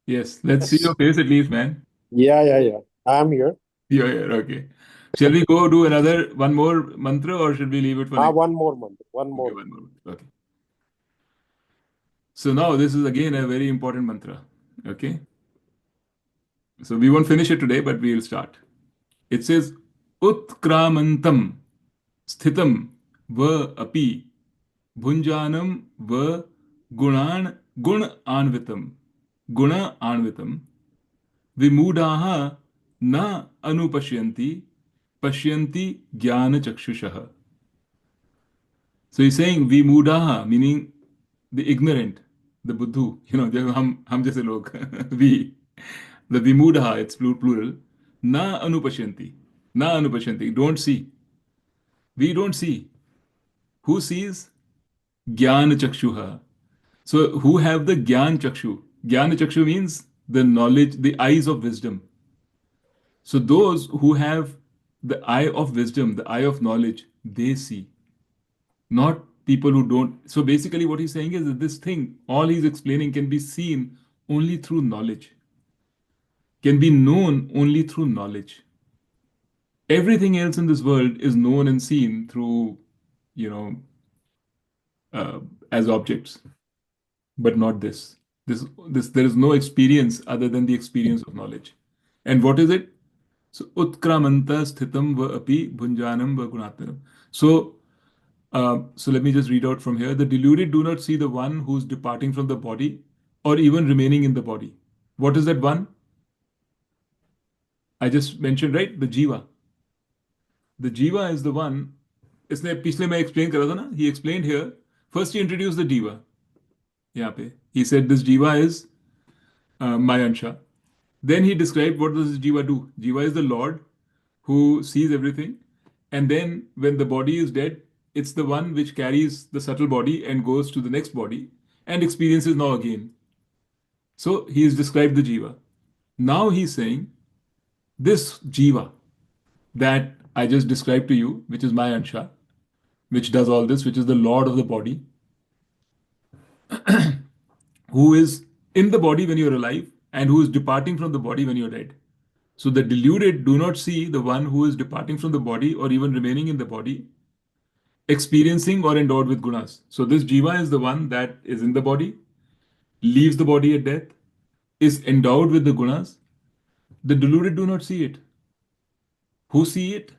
Speaker 1: Yes. Let's see your
Speaker 5: Yes.
Speaker 1: face at least, man.
Speaker 5: Yeah. I'm here.
Speaker 1: You're here. Okay. Shall we go do one more mantra, or should we leave it for next?
Speaker 5: One more month.
Speaker 1: Okay, one more. Okay. So now this is again a very important mantra. Okay. So we won't finish it today, but we'll start. It says, Utkramantam sthitam va api bhunjanam va gun anvitam vimudaha na anupashyanti pashyanti jnana chakshushaha. So he's saying vimudaha, meaning the ignorant, the buddhu, जब हम जैसे लोग we, the vimudaha, it's plural, na anupashyanti, don't see. We don't see. Who sees? Jnana chakshuha. So who have the jnana chakshu? Jnana chakshu means the knowledge, the eyes of wisdom. So those who have the eye of wisdom, the eye of knowledge, they see. Not people who don't. So basically what he's saying is that this thing, all he's explaining, can be seen only through knowledge, can be known only through knowledge. Everything else in this world is known and seen through, as objects, but not this. There is no experience other than the experience of knowledge. And what is it? So utkramanta sthitam va api bhunjanam va gunatmanam. So let me just read out from here. The deluded do not see the one who's departing from the body or even remaining in the body. What is that one? I just mentioned, right? The Jīva. The Jīva is the one. इसने पिछले में explain करा था ना? He explained here. First he introduced the Jīva. यहाँ पे. He said this Jīva is my anśha. Then he described what does this Jīva do. Jīva is the Lord who sees everything. And then when the body is dead, it's the one which carries the subtle body and goes to the next body and experiences now again. So he has described the Jīva. Now he's saying this Jīva that I just described to you, which is my Ansha, which does all this, which is the Lord of the body, who is in the body when you're alive and who is departing from the body when you're dead. So the deluded do not see the one who is departing from the body or even remaining in the body, experiencing or endowed with gunas. So this Jīva is the one that is in the body, leaves the body at death, is endowed with the gunas. The deluded do not see it. Who see it?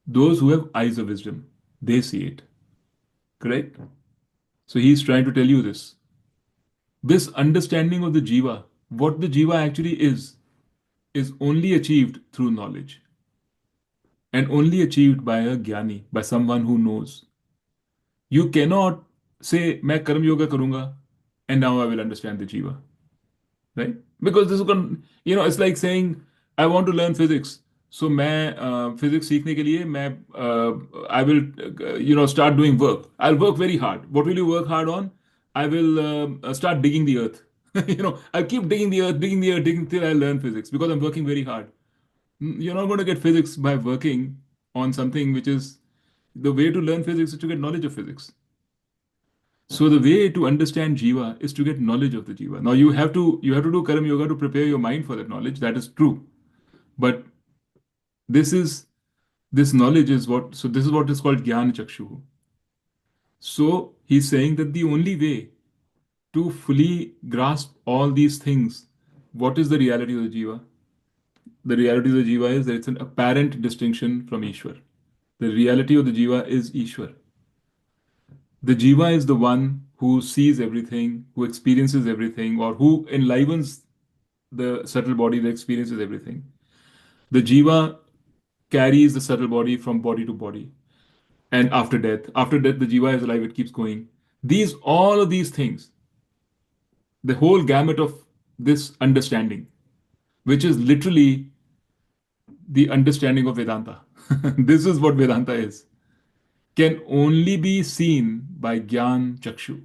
Speaker 1: Those who have eyes of wisdom. They see it. Correct? So he's trying to tell you this. This understanding of the Jīva, what the Jīva actually is only achieved through knowledge. And only achieved by a jnani, by someone who knows. You cannot say, मैं कर्म yoga karunga, and now I will understand the Jīva. Right? Because this is going, it's like saying, I want to learn physics. So मैं physics सीखने के लिए मैं I will start doing work. I'll work very hard. What will you work hard on? I will start digging the earth. I'll keep digging the earth, digging till I learn physics because I'm working very hard. You're not going to get physics by working on something which is the way to learn physics is to get knowledge of physics. So the way to understand Jīva is to get knowledge of the Jīva. Now you have to do Karma Yoga to prepare your mind for that knowledge. That is true. But this knowledge is what is called Gita Ch. So he's saying that the only way to fully grasp all these things, what is the reality of the Jīva? The reality of the Jīva is that it's an apparent distinction from Ishvara. The reality of the Jīva is Ishvara. The Jīva is the one who sees everything, who experiences everything, or who enlivens the subtle body that experiences everything. The Jīva carries the subtle body from body to body. And after death, the Jīva is alive, it keeps going. All of these things, the whole gamut of this understanding, which is literally the understanding of Vedanta. This is what Vedanta is. Can only be seen by Gyan Chakshu.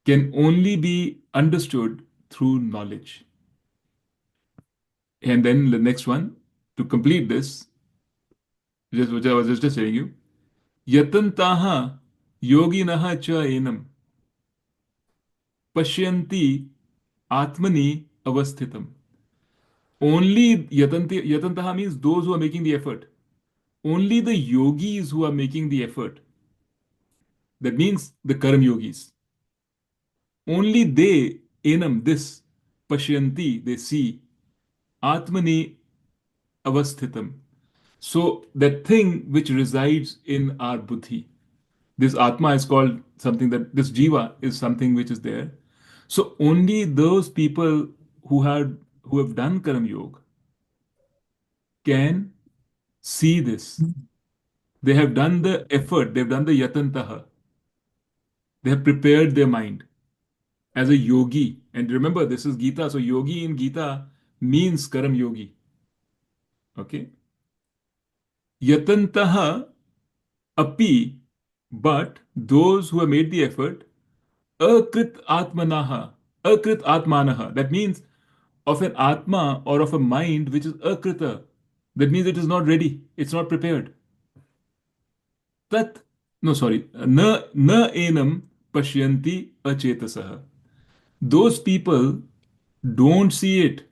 Speaker 1: Can only be understood through knowledge. And then the next one, to complete this, which I was just telling you, Yatantaha yoginaha cha enam pashyanti atmani avasthitam. Only yatantaha means those who are making the effort. Only the yogis who are making the effort. That means the Karam yogis. Only they, enam, this, pashyanti, they see, atmani avasthitam. So that thing which resides in our buddhi, this atma is called something that, this Jīva is something which is there. So only those people who have done Karam Yoga can see this. They have done the effort, they've done the yatantaha. They have prepared their mind as a yogi. And remember, this is Gita, so yogi in Gita means Karam yogi. Okay? Yatantaha api, but those who have made the effort, akrit atmanaha. That means of an atma or of a mind which is akrita. That means it is not ready, it's not prepared. Na enam pashyanti achetasaha. Those people don't see it.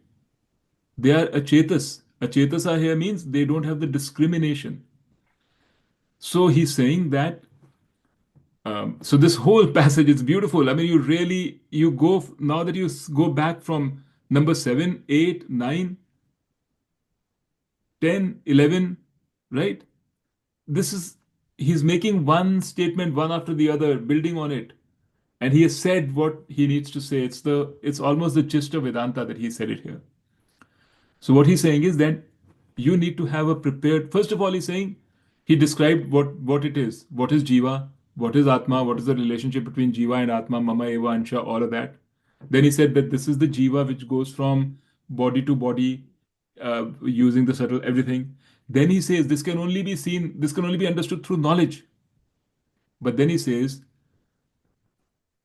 Speaker 1: They are achetas. Achetasa here means they don't have the discrimination. So he's saying that, so this whole passage is beautiful. I mean, now that you go back from number 7, 8, 9, 10, 11, right? He's making one statement, one after the other, building on it. And he has said what he needs to say. It's almost the gist of Vedanta that he said it here. So what he's saying is that you need to have a prepared, first of all, he's saying, he described what it is. What is Jīva? What is Atma? What is the relationship between Jīva and Atma, Mama, Eva, Ansha, all of that. Then he said that this is the Jīva which goes from body to body, using the subtle everything. Then he says this can only be seen, this can only be understood through knowledge. But then he says,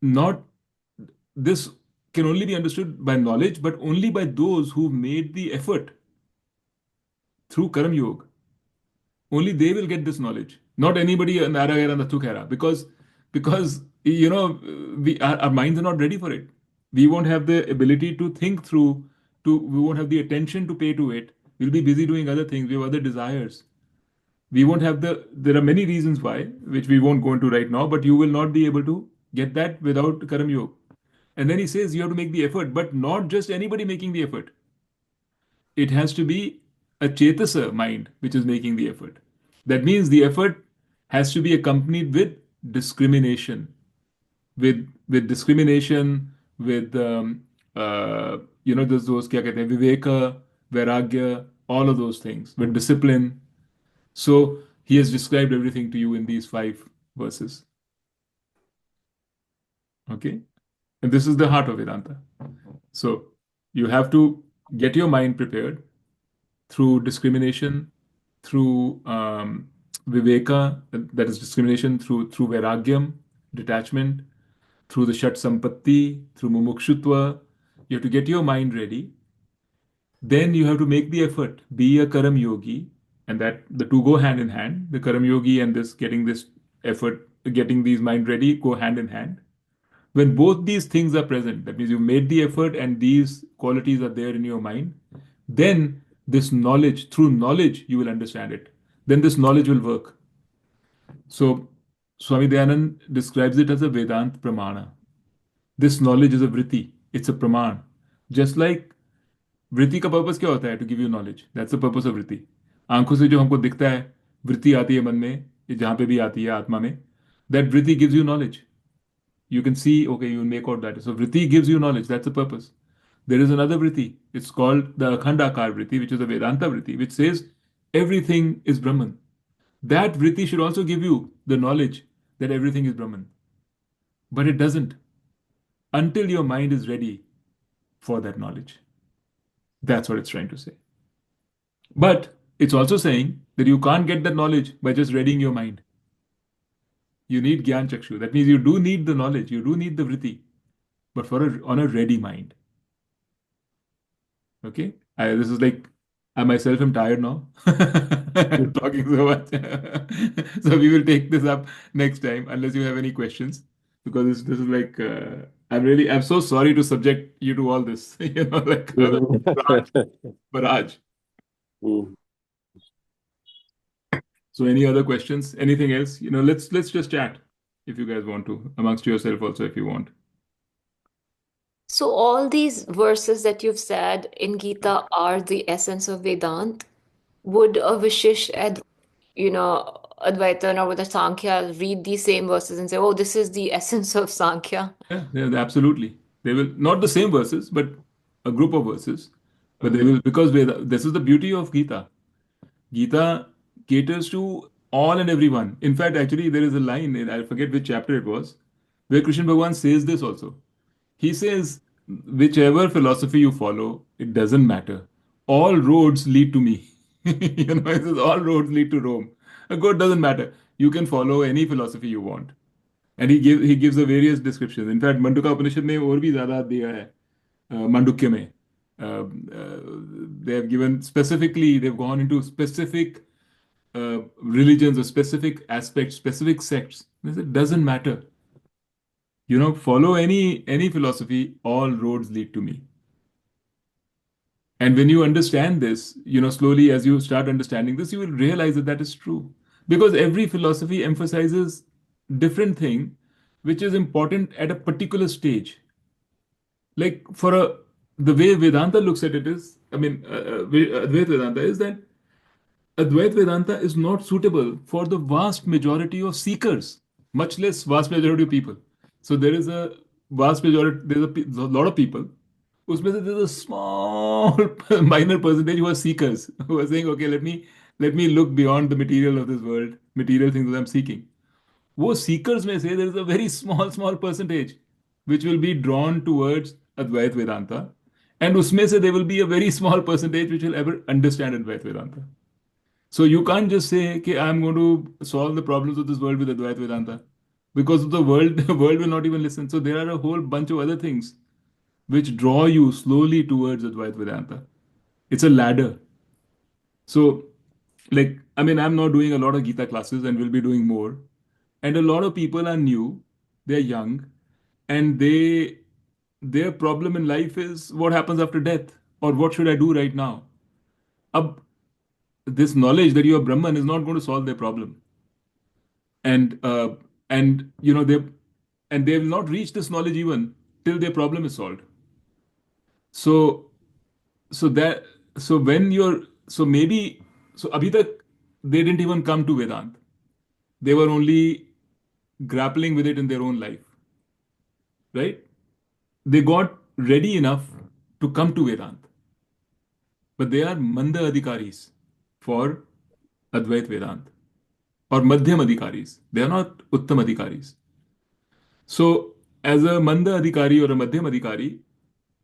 Speaker 1: not this can only be understood by knowledge, but only by those who made the effort through Karam Yoga. Only they will get this knowledge. Not anybody because our minds are not ready for it. We won't have the ability to think through, we won't have the attention to pay to it. We'll be busy doing other things. We have other desires. We won't have there are many reasons why, which we won't go into right now, but you will not be able to get that without Karam Yoga. And then he says you have to make the effort, but not just anybody making the effort. It has to be a Chetasa mind which is making the effort. That means the effort has to be accompanied with discrimination, with discrimination, with those kya kehte hain, viveka, vairagya, all of those things, with discipline. So he has described everything to you in these 5 verses. Okay, and this is the heart of Vedanta. So you have to get your mind prepared through discrimination, through viveka, that is discrimination, through vairagyam, detachment, through the Shat Sampatti, through mumukshutva. You have to get your mind ready. Then you have to make the effort, be a Karam Yogi, and that the two go hand in hand. The Karam Yogi and getting this effort, getting these mind ready, go hand in hand. When both these things are present, that means you've made the effort and these qualities are there in your mind, then this knowledge, through knowledge, you will understand it. Then this knowledge will work. So Swami Dayanand describes it as a Vedant Pramana. This knowledge is a vritti. It's a praman. Just like vritti का purpose क्या होता है? To give you knowledge. That's the purpose of vritti. आंखों से जो हमको दिखता है, vritti आती है मन में, जहाँ पे भी आती है आत्मा में, that vritti gives you knowledge. You can see, okay, you make out that. So vritti gives you knowledge. That's the purpose. There is another vritti. It's called the Akhandakar vritti, which is a Vedanta vritti, which says everything is Brahman. That vritti should also give you the knowledge that everything is Brahman. But it doesn't until your mind is ready for that knowledge. That's what it's trying to say. But it's also saying that you can't get that knowledge by just readying your mind. You need Gyan Chakshu. That means you do need the knowledge, you do need the vritti, but on a ready mind. Okay? This is like, I myself am tired now. I'm talking so much. So we will take this up next time, unless you have any questions. Because this is like, I'm so sorry to subject you to all this. Like barrage.
Speaker 5: Mm.
Speaker 1: So any other questions? Anything else? Let's just chat if you guys want to, amongst yourself also if you want.
Speaker 2: So all these verses that you've said in Gita are the essence of Vedanta. Would a Vishish Advaita or would a Sankhya read these same verses and say, oh, this is the essence of Sankhya?
Speaker 1: Yeah, absolutely. They will, not the same verses, but a group of verses. But they will, because this is the beauty of Gita. Gita caters to all and everyone. In fact, actually, there is a line, I forget which chapter it was, where Krishna Bhagavan says this also. He says, whichever philosophy you follow, it doesn't matter. All roads lead to me. He says, all roads lead to Rome. A good doesn't matter. You can follow any philosophy you want. And he gives the various descriptions. In fact, Manduka Upanishad में और भी ज़्यादा दिया है, Mandukya में. They have given specifically, they've gone into specific religions or specific aspects, specific sects. It doesn't matter. Follow any philosophy, all roads lead to me. And when you understand this, slowly as you start understanding this, you will realize that is true. Because every philosophy emphasizes different thing, which is important at a particular stage. Like the way Vedanta looks at it is, Advaita Vedanta is that Advaita Vedanta is not suitable for the vast majority of seekers, much less vast majority of people. So there is a vast majority, there's a lot of people. Usme se there's a small minor percentage who are seekers, who are saying, okay, let me look beyond the material of this world, material things that I'm seeking. वो seekers में से there is a very small percentage which will be drawn towards Advaita Vedanta, and उसमें से there will be a very small percentage which will ever understand Advaita Vedanta. So you can't just say, okay, I'm going to solve the problems of this world with Advaita Vedanta. Because of the world, the world will not even listen. So there are a whole bunch of other things which draw you slowly towards Advaita Vedanta. It's a ladder. So, like, I mean, I'm not doing a lot of Gita classes and will be doing more. And a lot of people are new, they're young, and their problem in life is what happens after death or what should I do right now. Ab, this knowledge that you are Brahman is not going to solve their problem. And you know they will not reach this knowledge even till their problem is solved. So so that so when you're so maybe so abhi tak they didn't even come to Vedant. They were only grappling with it in their own life, right? They got ready enough to come to Vedant, but they are Manda Adhikaris for Advait Vedant or Madhyam Adhikaris. They are not Uttam Adhikaris. So, as a Manda Adhikari or a Madhyam Adhikari,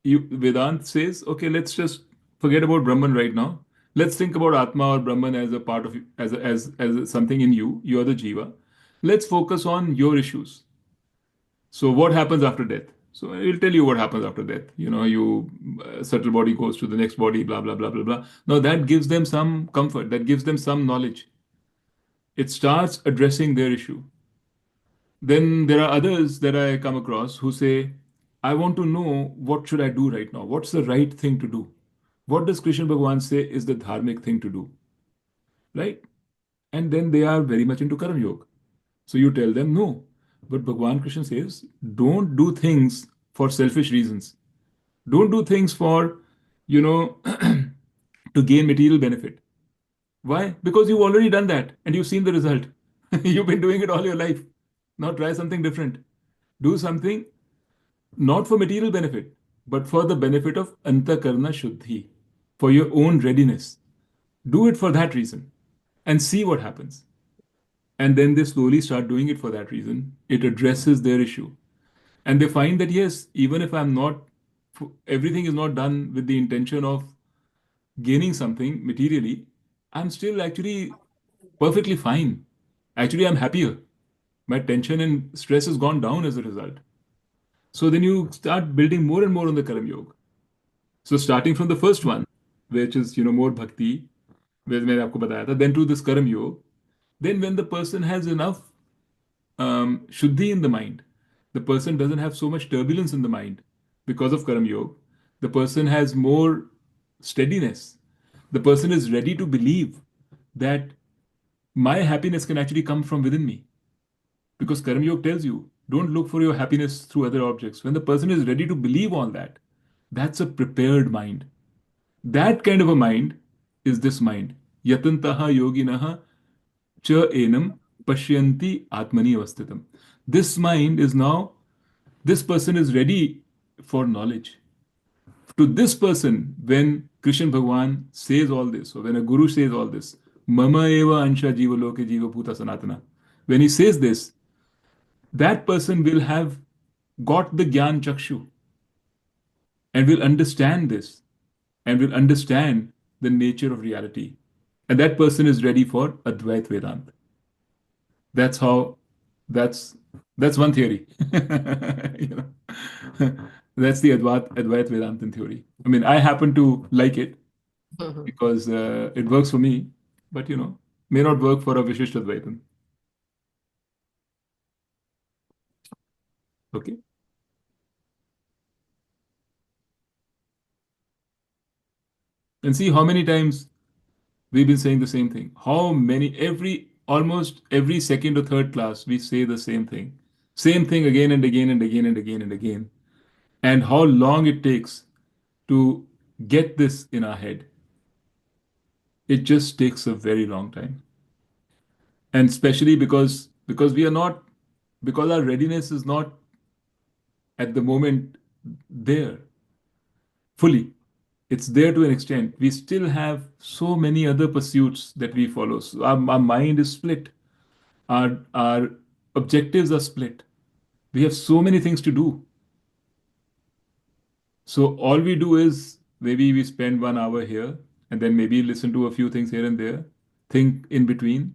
Speaker 1: Vedant says, okay, let's just forget about Brahman right now. Let's think about Atma or Brahman as a part of as something in you. You are the Jīva. Let's focus on your issues. So, what happens after death? So, I will tell you what happens after death. You know, you subtle body goes to the next body, blah blah blah blah blah. Now that gives them some comfort. That gives them some knowledge. It starts addressing their issue. Then there are others that I come across who say, I want to know what should I do right now? What's the right thing to do? What does Krishna Bhagavan say is the dharmic thing to do? Right? And then they are very much into Karma Yoga. So you tell them no. But Bhagavan Krishna says, don't do things for selfish reasons. Don't do things for, you know, to gain material benefit. Why? Because you've already done that and you've seen the result. You've been doing it all your life. Now try something different. Do something not for material benefit, but for the benefit of antakarna shuddhi, for your own readiness. Do it for that reason and see what happens. And then they slowly start doing it for that reason. It addresses their issue. And they find that, yes, even if I'm not, everything is not done with the intention of gaining something materially, I'm still actually perfectly fine. Actually, I'm happier. My tension and stress has gone down as a result. So then you start building more and more on the Karam Yoga. So starting from the first one, which is more bhakti, where मैंने आपको बताया था, then to this Karam Yoga. Then when the person has enough shuddhi in the mind, the person doesn't have so much turbulence in the mind because of Karam Yoga. The person has more steadiness. The person is ready to believe that my happiness can actually come from within me. Because Karma Yoga tells you, don't look for your happiness through other objects. When the person is ready to believe all that, that's a prepared mind. That kind of a mind is this mind. Yatantaha yoginaha cha enam pashyanti atmani avastitam. This mind is now, this person is ready for knowledge. To this person, when Krishna Bhagwan says all this, or when a guru says all this, Mama eva ansha jiva loke jiva bhuta sanatana. When he says this, that person will have got the Gyan Chakshu and will understand this and will understand the nature of reality. And that person is ready for Advait Vedanta. That's how, that's one theory. You know? That's the Advait Vedantan theory. I mean, I happen to like it because it works for me, but may not work for a Vishisht Advaitan. Okay. And see how many times we've been saying the same thing. How many, almost every second or third class, we say the same thing. Same thing again and again and again and again and again. And how long it takes to get this in our head. It just takes a very long time. And especially because we are not, because our readiness is not at the moment there fully. It's there to an extent. We still have so many other pursuits that we follow. So our mind is split. Our objectives are split. We have so many things to do. So all we do is maybe we spend 1 hour here and then maybe listen to a few things here and there. think in between.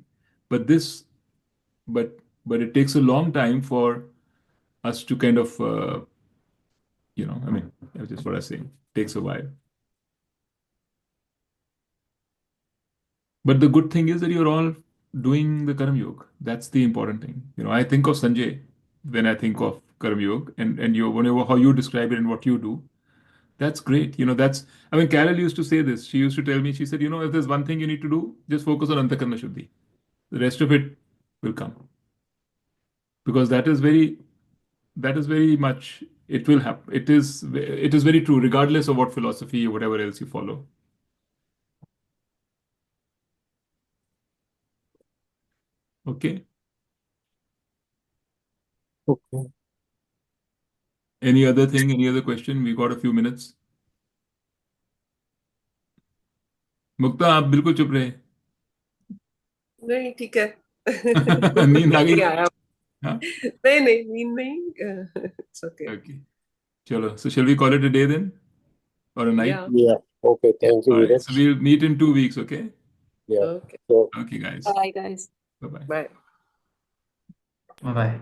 Speaker 1: But it takes a long time for us to kind of, I mean, that's just what I was saying. Takes a while. But the good thing is that you're all doing the Karma Yoga. That's the important thing. I think of Sanjay when I think of Karma Yoga, and whenever how you describe it and what you do, that's great. I mean, Carol used to say this. She used to tell me, she said, if there's one thing you need to do, just focus on Antakarna Shuddhi. The rest of it will come. Because that is very much, it will happen. It is very true, regardless of what philosophy or whatever else you follow. Okay.
Speaker 5: Okay.
Speaker 1: Any other thing? Any other question? We got a few minutes. मुक्ता आप बिल्कुल चुप रहे.
Speaker 3: नहीं ठीक है.
Speaker 1: नींद आ गई?
Speaker 3: नहीं आया.
Speaker 1: हाँ?
Speaker 3: नहीं नींद नहीं. It's okay.
Speaker 1: Okay. Chalo. So shall we call it a day then? Or a night?
Speaker 3: Yeah.
Speaker 5: Yeah. Okay. Thank you,
Speaker 1: All right.
Speaker 5: Gita.
Speaker 1: So we'll meet in 2 weeks, okay?
Speaker 5: Yeah.
Speaker 3: Okay.
Speaker 5: So
Speaker 1: Okay, guys.
Speaker 2: Bye, guys.
Speaker 1: Bye-bye.
Speaker 3: Bye.
Speaker 6: Bye bye.